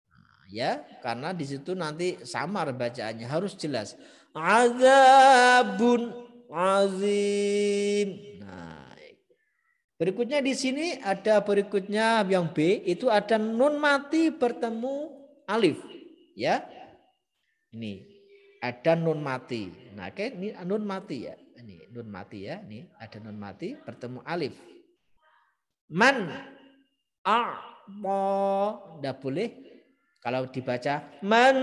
Nah, ya, karena di situ nanti samar bacaannya. Harus jelas. Azabun. Azim. Nah, berikutnya di sini ada berikutnya yang B itu ada nun mati bertemu alif, ya. Ini ada nun mati. Nah, oke, ini nun mati ya. Ini nun mati ya. Ini ada nun mati bertemu alif. Man a mo enggak boleh kalau dibaca man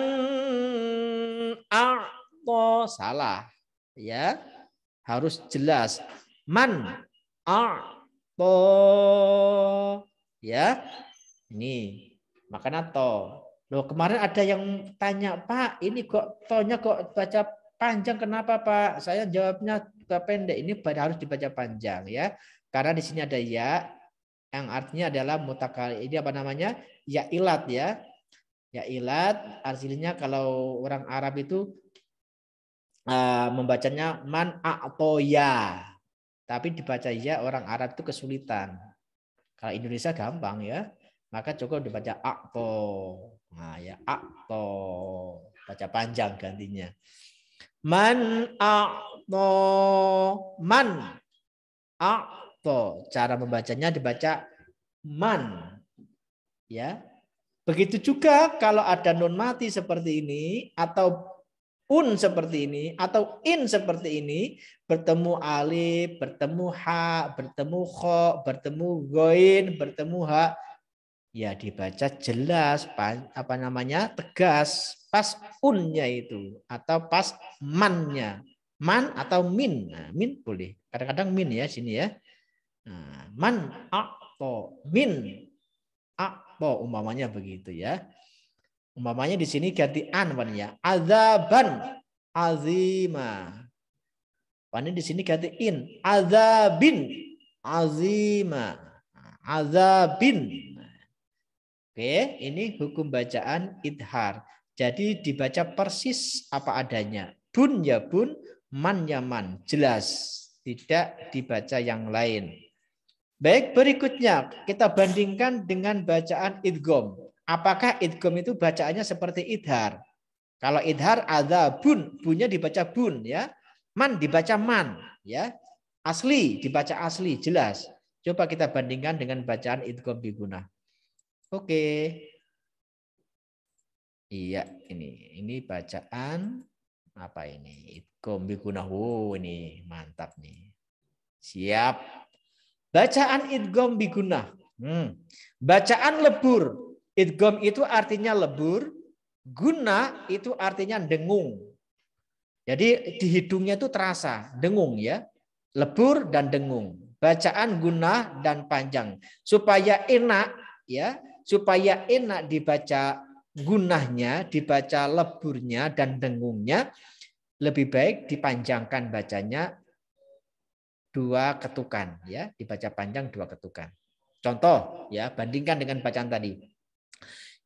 a mo salah, ya. Harus jelas. Man a to ya. Ini makanya to. Loh, kemarin ada yang tanya, Pak, ini kok tonya kok baca panjang, kenapa Pak? Saya jawabnya pendek. Ini harus dibaca panjang ya. Karena di sini ada ya yang artinya adalah mutakal. Ini apa namanya? Ya ilat ya. Ya ilat artinya kalau orang Arab itu membacanya man a'toya. Tapi dibaca ya orang Arab itu kesulitan. Kalau Indonesia gampang ya. Maka cukup dibaca a'to. Nah ya a'to. Baca panjang gantinya. Man a'to. Man a'to. Cara membacanya dibaca man. Ya. Begitu juga kalau ada nun mati seperti ini atau un seperti ini atau in seperti ini, bertemu alif, bertemu ha, bertemu kho, bertemu goin, bertemu ha, ya dibaca jelas, apa namanya, tegas, pas unnya itu atau pas mannya, man atau min. Nah, min boleh, kadang-kadang min ya sini ya. Nah, man akto, min akto, umpamanya begitu ya. Umpamanya di sini ganti an ya. Azaban azima. Ini di sini ganti in. Azabin azima. Azabin. Oke, ini hukum bacaan idhar. Jadi dibaca persis apa adanya. Bun ya bun, man ya man. Jelas. Tidak dibaca yang lain. Baik, berikutnya kita bandingkan dengan bacaan idgham. Apakah idgham itu bacaannya seperti idhar? Kalau idhar ada bun, bunnya dibaca bun ya. Man dibaca man ya. Asli dibaca asli, jelas. Coba kita bandingkan dengan bacaan idgham bigunah. Oke. Iya, ini bacaan apa ini? Idgham bigunah. Oh, ini mantap nih. Siap. Bacaan idgham bigunah. Bacaan lebur. Idgham itu artinya lebur, guna itu artinya dengung. Jadi di hidungnya itu terasa, dengung ya. Lebur dan dengung. Bacaan guna dan panjang. Supaya enak ya, supaya enak dibaca gunahnya, dibaca leburnya dan dengungnya, lebih baik dipanjangkan bacanya 2 ketukan ya, dibaca panjang 2 ketukan. Contoh ya, bandingkan dengan bacaan tadi.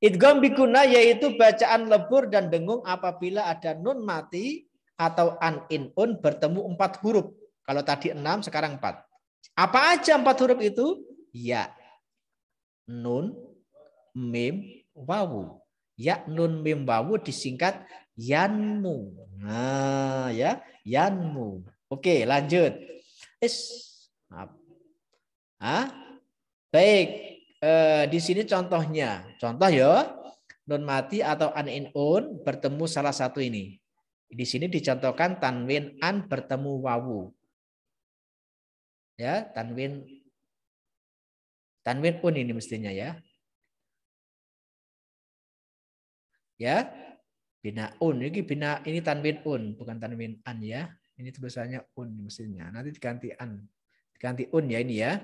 Idgham bigunah yaitu bacaan lebur dan dengung apabila ada nun mati atau an in un bertemu 4 huruf. Kalau tadi 6 sekarang 4. Apa aja 4 huruf itu? Ya, nun, mim, wawu. Ya, nun, mim, wawu disingkat yanmu. Nah, ya, yanmu. Oke, lanjut. Maaf. Baik, di sini contohnya. Contoh ya, nun mati atau an in un bertemu salah satu ini. Di sini dicontohkan tanwin an bertemu wawu. Ya, tanwin un ini mestinya ya. Ya, binaun ini tanwin un bukan tanwin an ya. Ini tulisannya un mestinya. Nanti diganti an. Diganti un ya ini ya.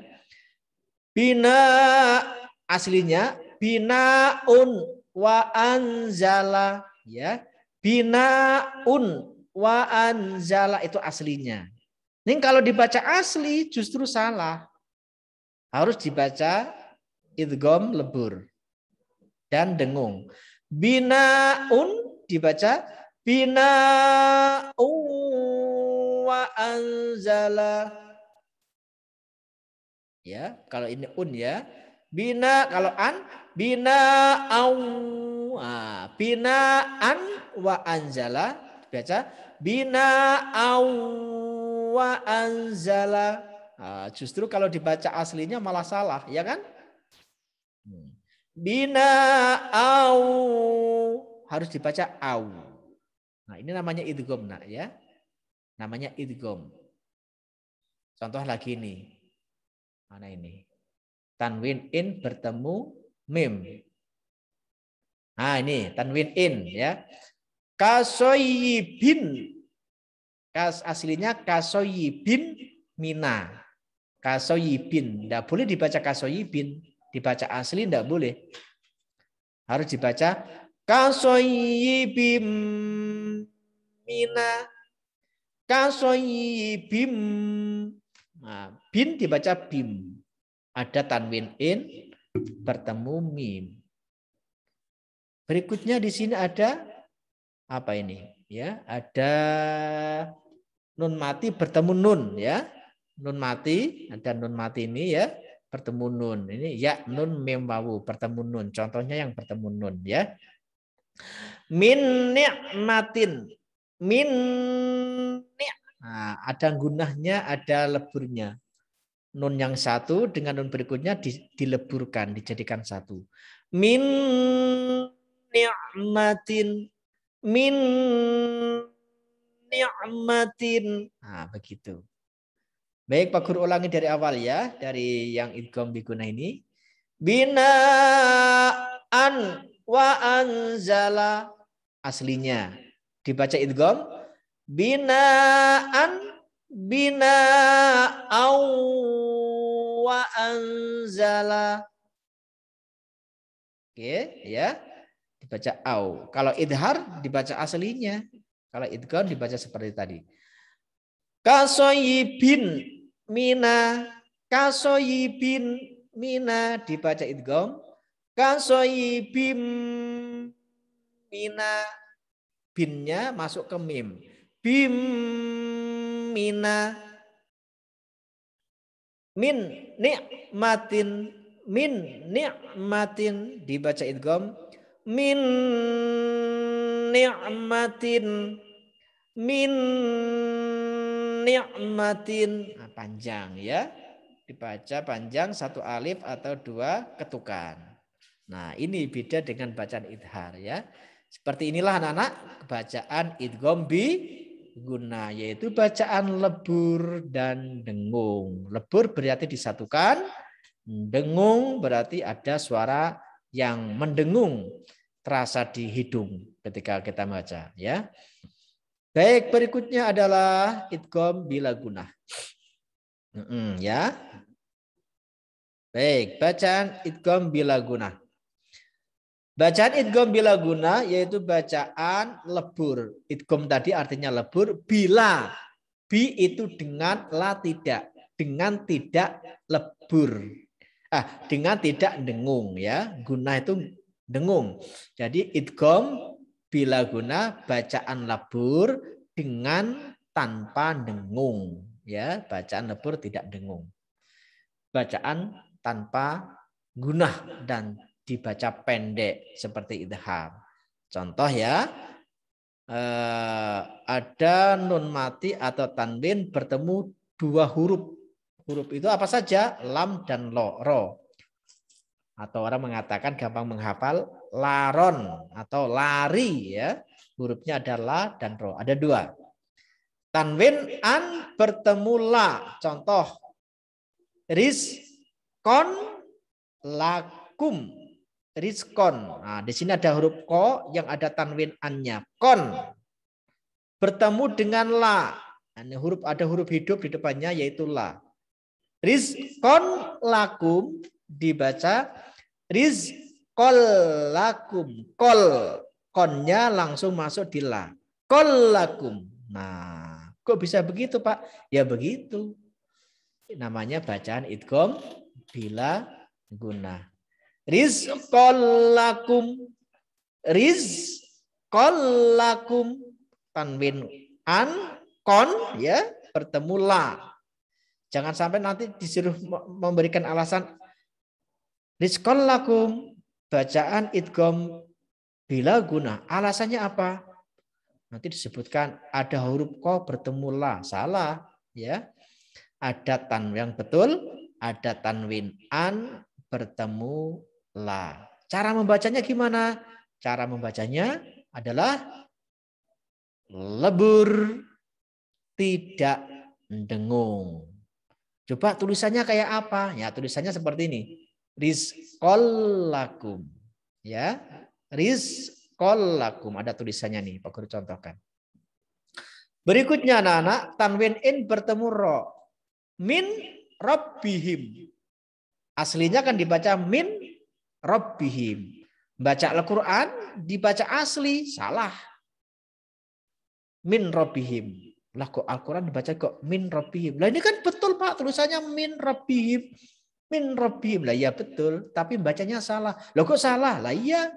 Bina aslinya binaun wa anzala ya. Binaun wa anzala itu aslinya. Ini kalau dibaca asli justru salah. Harus dibaca idgham lebur dan dengung. Binaun dibaca binaun wa anzala. Ya, kalau ini un ya. Bina kalau an bina'au. Bina'an wa anzala baca bina'au wa anzala. Justru kalau dibaca aslinya malah salah, ya kan? Bina'au harus dibaca au. Nah, ini namanya idgham, nak ya. Namanya idgham. Contoh lagi nih. Mana ini? Tanwin in bertemu mim. Nah ini tanwin in ya. Kasoyibin. Aslinya kasoyibin mina. Kasoyibin. Tidak boleh dibaca kasoyibin. Dibaca asli tidak boleh. Harus dibaca kasoyibim mina. Kasoyibim. Nah, bin dibaca bim. Ada tanwin in bertemu mim. Berikutnya di sini ada apa ini? Ya, ada nun mati bertemu nun ya. Nun mati, ada nun mati ini ya, bertemu nun. Ini ya nun mim wawu bertemu nun. Contohnya yang bertemu nun ya. Min ni'matin. Min nah, ada gunahnya, ada leburnya. Nun yang satu dengan nun berikutnya dileburkan, dijadikan satu. Min ni'matin. Min ni'matin. Nah, begitu. Baik, Pak Guru ulangi dari awal ya. Dari yang idgham biguna ini. Bina'an wa anzala. Aslinya. Dibaca idgham. Bina'an bina'au wa anzala. Oke, ya. Dibaca au. Kalau idhar dibaca aslinya. Kalau idgham dibaca seperti tadi. Kasoyibin mina. Kasoyibin mina dibaca idgham. Kasoyibim mina. Binnya masuk ke mim. Bim mina. Min ni'matin. Min ni'matin dibaca idgham. Min ni'matin. Min ni'matin. Nah, panjang ya. Dibaca panjang satu alif atau dua ketukan. Nah, ini beda dengan bacaan idhar ya. Seperti inilah anak-anak bacaan idgham biguna, yaitu bacaan lebur dan dengung. Lebur berarti disatukan, dengung berarti ada suara yang mendengung terasa di hidung ketika kita baca ya. Baik, berikutnya adalah idgham bila gunah. Ya. Baik, bacaan idgham bila gunah. Bacaan idgham bila guna yaitu bacaan lebur. Idgham tadi artinya lebur bila. Bi itu dengan la tidak. Dengan tidak lebur. Dengan tidak dengung ya. Guna itu dengung. Jadi idgham bila guna bacaan lebur dengan tanpa dengung ya. Bacaan lebur tidak dengung. Bacaan tanpa gunah dan dibaca pendek seperti idhar. Contoh ya. ada nun mati atau tanwin bertemu dua huruf. Huruf itu apa saja? Lam dan ro. Atau orang mengatakan gampang menghafal laron atau lari ya. Hurufnya ada la dan ro. Ada dua. Tanwin an bertemu la. Contoh. Rizkon lakum. Rizkon. Nah, di sini ada huruf ko yang ada tanwin annya. Kon. Bertemu dengan la. Nah, ada huruf hidup di depannya yaitu la. Rizkon lakum dibaca rizkol lakum. Kol. Konnya langsung masuk di la. Kol lakum. Nah, kok bisa begitu Pak? Ya begitu. Namanya bacaan idgham bila guna. Rizqol lakum. Rizqol lakum. Tanwin an, kon ya, bertemu la. Jangan sampai nanti disuruh memberikan alasan rizqol lakum. Bacaan idgham bila guna. Alasannya apa? Nanti disebutkan ada huruf ko bertemu la. Salah ya. Ada tanwin yang betul, ada tanwin an bertemu la. Cara membacanya gimana? Cara membacanya adalah lebur, tidak dengung. Coba tulisannya kayak apa? Ya, tulisannya seperti ini. Rizqol lakum. Ya, rizqol lakum. Ada tulisannya nih, Pak Guru contohkan. Berikutnya anak-anak, tanwin in bertemu ro. Min rabbihim. Aslinya kan dibaca min rabbihim. Baca Al-Quran dibaca asli. Salah. Min rabbihim. Lah kok Al-Quran dibaca kok min rabbihim. Lah ini kan betul Pak. Tulisannya min rabbihim. Min rabbihim. Lah iya betul. Tapi bacanya salah. Lah kok salah? Lah iya.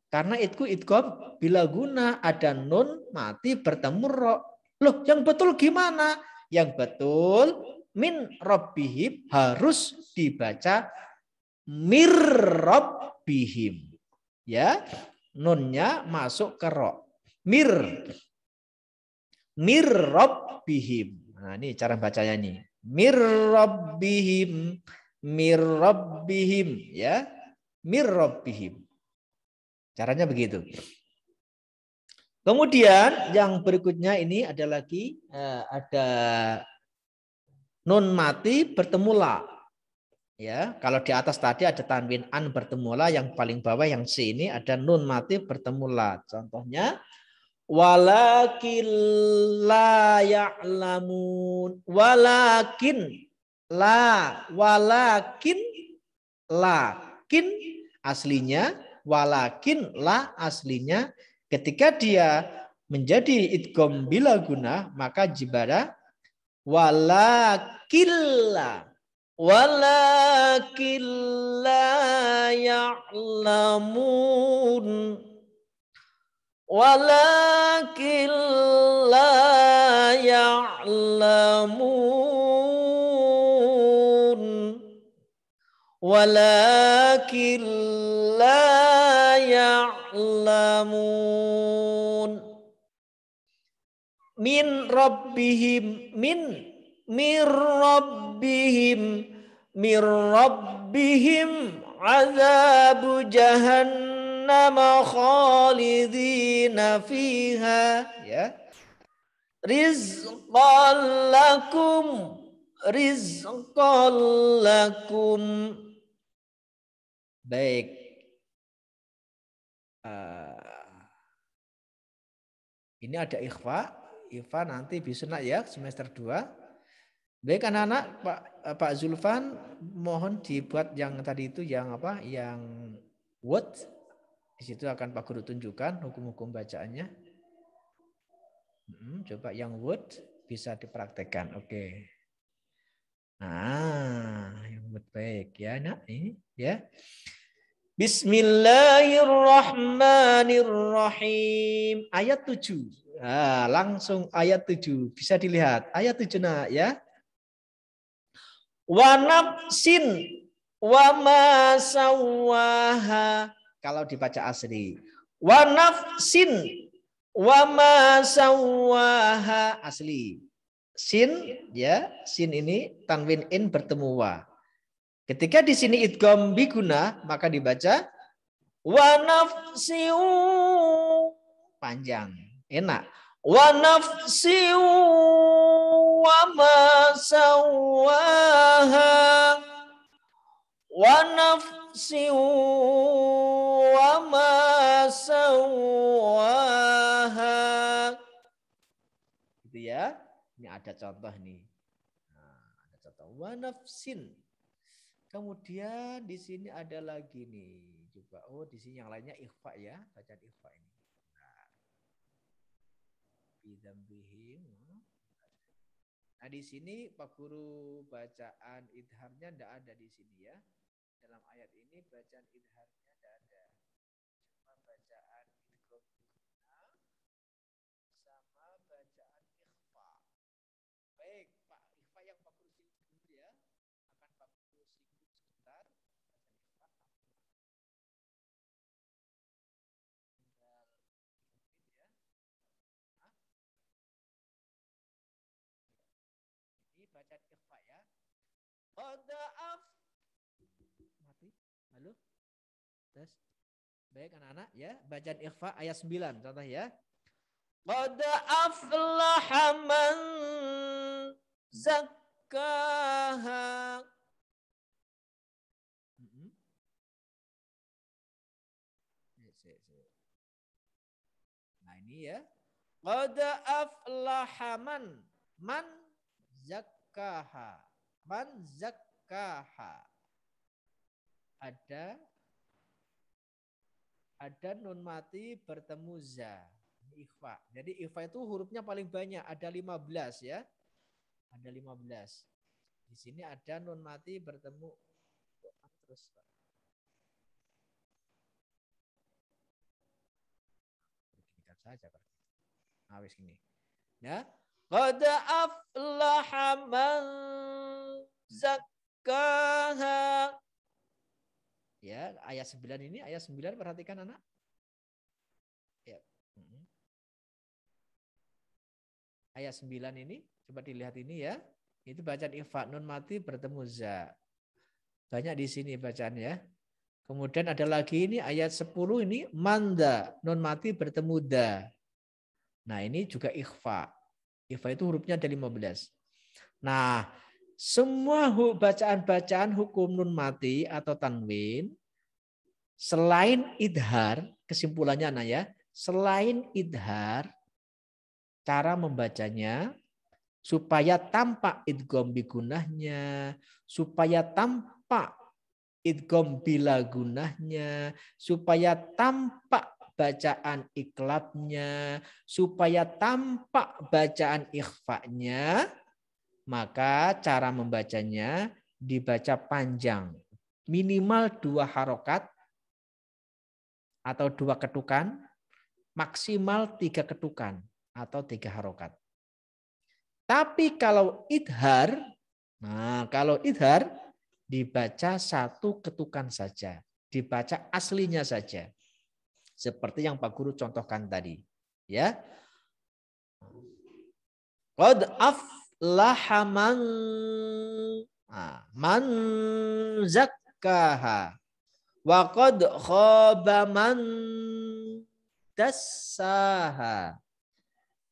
Karena itu idgham bila guna. Ada nun mati bertemu ro. Loh yang betul gimana? Yang betul min rabbihim harus dibaca mir rabbihim. Ya, nunnya masuk ke ro. Mir rabbihim. Nah, ini cara bacanya nih. Mir rabbihim. Mir rabbihim, ya. Mir rabbihim. Caranya begitu. Kemudian yang berikutnya ini ada lagi ada nun mati bertemu la. Ya, kalau di atas tadi ada tanwin an bertemu la, yang paling bawah yang C ini ada nun mati bertemu la. Contohnya walakin la ya'lamun. Walakin la. Kin aslinya walakin la aslinya. Ketika dia menjadi idgham bila guna, maka jibara walakilla ya'lamun. Walakilla ya'lamun. Walakilla ya'lamun. Min rabbihim. Mir rabbihim azabu jahannam khalidina fiha. Ya. Rizqan lakum. Baik. Ini ada ikhfa. Ikhfa nanti bisa ya semester 2. Baik anak-anak, Pak Zulfan mohon dibuat yang tadi itu yang apa? Yang word. Di situ akan Pak Guru tunjukkan hukum-hukum bacaannya. Coba yang word bisa dipraktekkan. Oke. Nah, yang word baik ya, Nak, ini ya. Bismillahirrahmanirrahim. Ayat 7. Nah, langsung ayat 7. Bisa dilihat. Ayat 7 Nak ya. Wa nafsin wa ma sawaha. Kalau dibaca asli. Wa nafsin Wa ma sawwaha asli. Sin ya, sin ini tanwin in bertemu wa. Ketika di sini idgham biguna maka dibaca wa nafsiu panjang, enak. Wa nafsiu wa ma sawwaha wa nafsiu wa ma sawwaha. Gitu ya. Ini ada contoh nih. Nah, ada contoh wa nafsin. Kemudian di sini ada lagi nih. Coba di sini yang lainnya ikhfa ya, bacaan ikhfa ini. Nah, di sini Pak Guru bacaan idharnya tidak ada di sini ya. Dalam ayat ini bacaan idharnya tidak ada. Cuma bacaan idgham sama bacaan ikhfa. Baik, Pak ikhfa yang Pak Guru singgung dulu ya. Akan Pak Guru singgung sebentar. Ini bacaan ikhfa ya. Qada'af. Mati. Halo? Tes. Baik anak-anak ya. Bacaan ikhfa ayat 9 contoh ya. Qad aflaha man zakkaha. Nah ini ya. Qad aflaha man zakkaha. Man zakkaha. Ada nun mati bertemu za. Ikhfa. Jadi ikhfa itu hurufnya paling banyak, ada 15 ya. Ada 15. Di sini ada nun mati bertemu terus. Berikan saja awis ini. Ya. Qad aflaha man zakkaha. Ya, ayat 9 ini, ayat 9 perhatikan anak. Ya. Ayat 9 ini, coba dilihat ini ya. Itu bacaan ikhfa, nun mati bertemu za. Banyak di sini bacaan ya. Kemudian ada lagi ini ayat 10 ini manda, nun mati bertemu da. Nah, ini juga ikhfa. Ikhfa itu hurufnya ada 15. Nah, semua bacaan-bacaan hukum nun mati atau tanwin selain idhar, kesimpulannya anak ya, selain idhar, cara membacanya supaya tampak idgham bigunahnya, supaya tampak idgham bila gunahnya, supaya tampak bacaan iklabnya, supaya tampak bacaan ikhfa'nya, maka cara membacanya dibaca panjang. Minimal 2 harokat atau 2 ketukan, maksimal 3 ketukan atau 3 harokat. Tapi kalau idhar, dibaca 1 ketukan saja, dibaca aslinya saja. Seperti yang Pak Guru contohkan tadi, ya. Qad aflaha man zakkaha wa qad khaba man dassaha.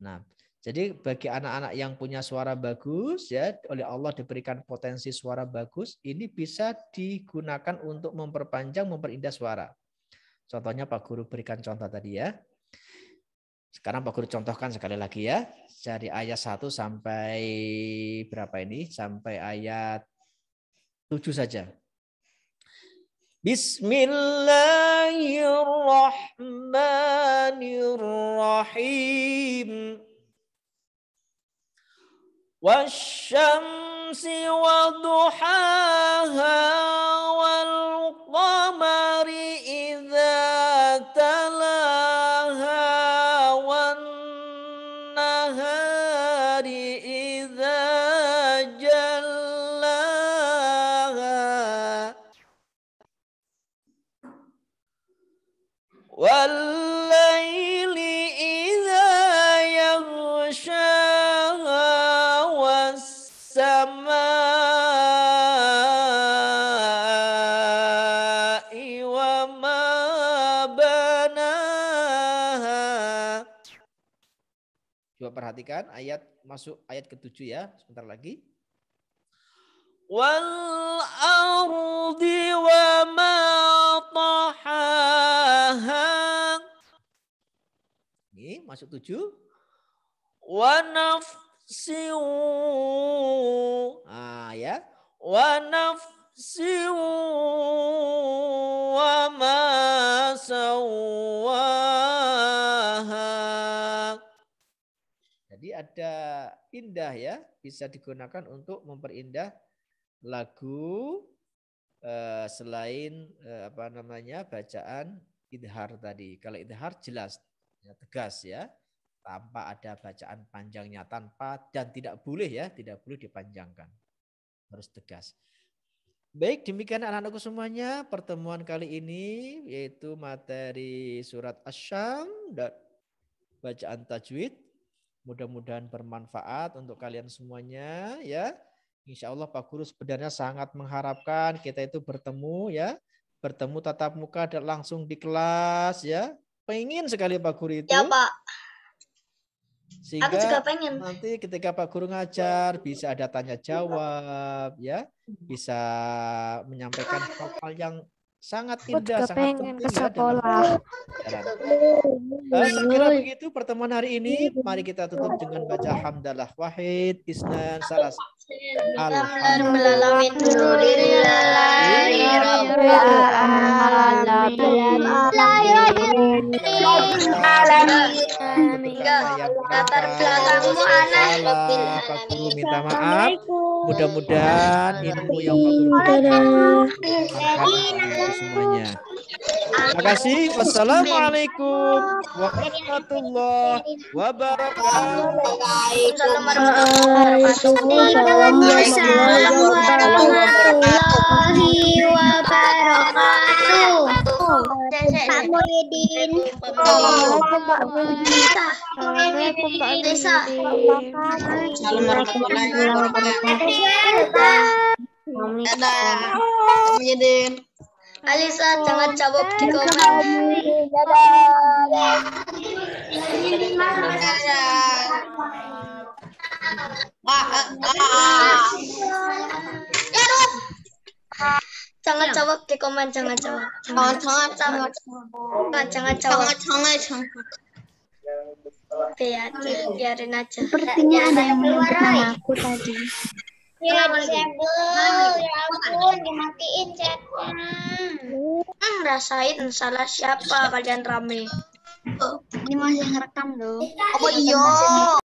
Nah, jadi bagi anak-anak yang punya suara bagus ya, oleh Allah diberikan potensi suara bagus, ini bisa digunakan untuk memperpanjang, memperindah suara. Contohnya Pak Guru berikan contoh tadi ya. Sekarang Pak Guru contohkan sekali lagi ya. Dari ayat 1 sampai berapa ini? Sampai ayat 7 saja. Bismillahirrahmanirrahim. Wasyamsi waduhaha wal qamari idza talaha wan nahari idza jallaha wal laili idza Coba perhatikan ayat masuk ayat ke-7 ya, sebentar lagi. Wal ardi wa ma tahaha. Ini masuk 7. Wa nafsi. Ah ya. Wa nafsi wa ma sawaha. Jadi ada indah ya, bisa digunakan untuk memperindah lagu selain bacaan idhar tadi. Kalau idhar jelas, ya, tegas ya, tanpa ada bacaan panjangnya, tanpa dan tidak boleh dipanjangkan, harus tegas. Baik, demikian anak-anakku semuanya pertemuan kali ini, yaitu materi surat Asy-Syam dan bacaan tajwid. Mudah-mudahan bermanfaat untuk kalian semuanya ya. Insya Allah Pak Guru sebenarnya sangat mengharapkan kita itu bertemu ya. Bertemu tatap muka dan langsung di kelas ya. Pengen sekali Pak Guru itu. Ya Pak. Sehingga Aku juga pengen. nanti ketika Pak Guru ngajar bisa ada tanya jawab ya. Bisa menyampaikan hal-hal yang sangat indah, sangat pengen penting ke ya dalam sekolah. Sekira begitu pertemuan hari ini, mari kita tutup dengan baca hamdalah wahid, isnan, salas. Pak Guru minta maaf. Mudah-mudahan ilmu yang Pak Guru berikan semuanya. Terima kasih. Wassalamualaikum warahmatullahi wabarakatuh. Pak Muhyiddin. Assalamualaikum Pak Muhyiddin. Assalamualaikum Pak Muhyiddin. Assalamualaikum warahmatullahi wabarakatuh. Dadah. Muhyiddin. Alisa, jangan jawab di komen. Jangan jawab di komen, jangan jawab. Jangan jawab. Biarin aja. Sepertinya ada yang menyebut nama aku tadi. Ya, disable. Ya ampun, dimatiin chatnya. Rasain salah siapa kalian rame. Ini masih ngerekam loh. Oh iya.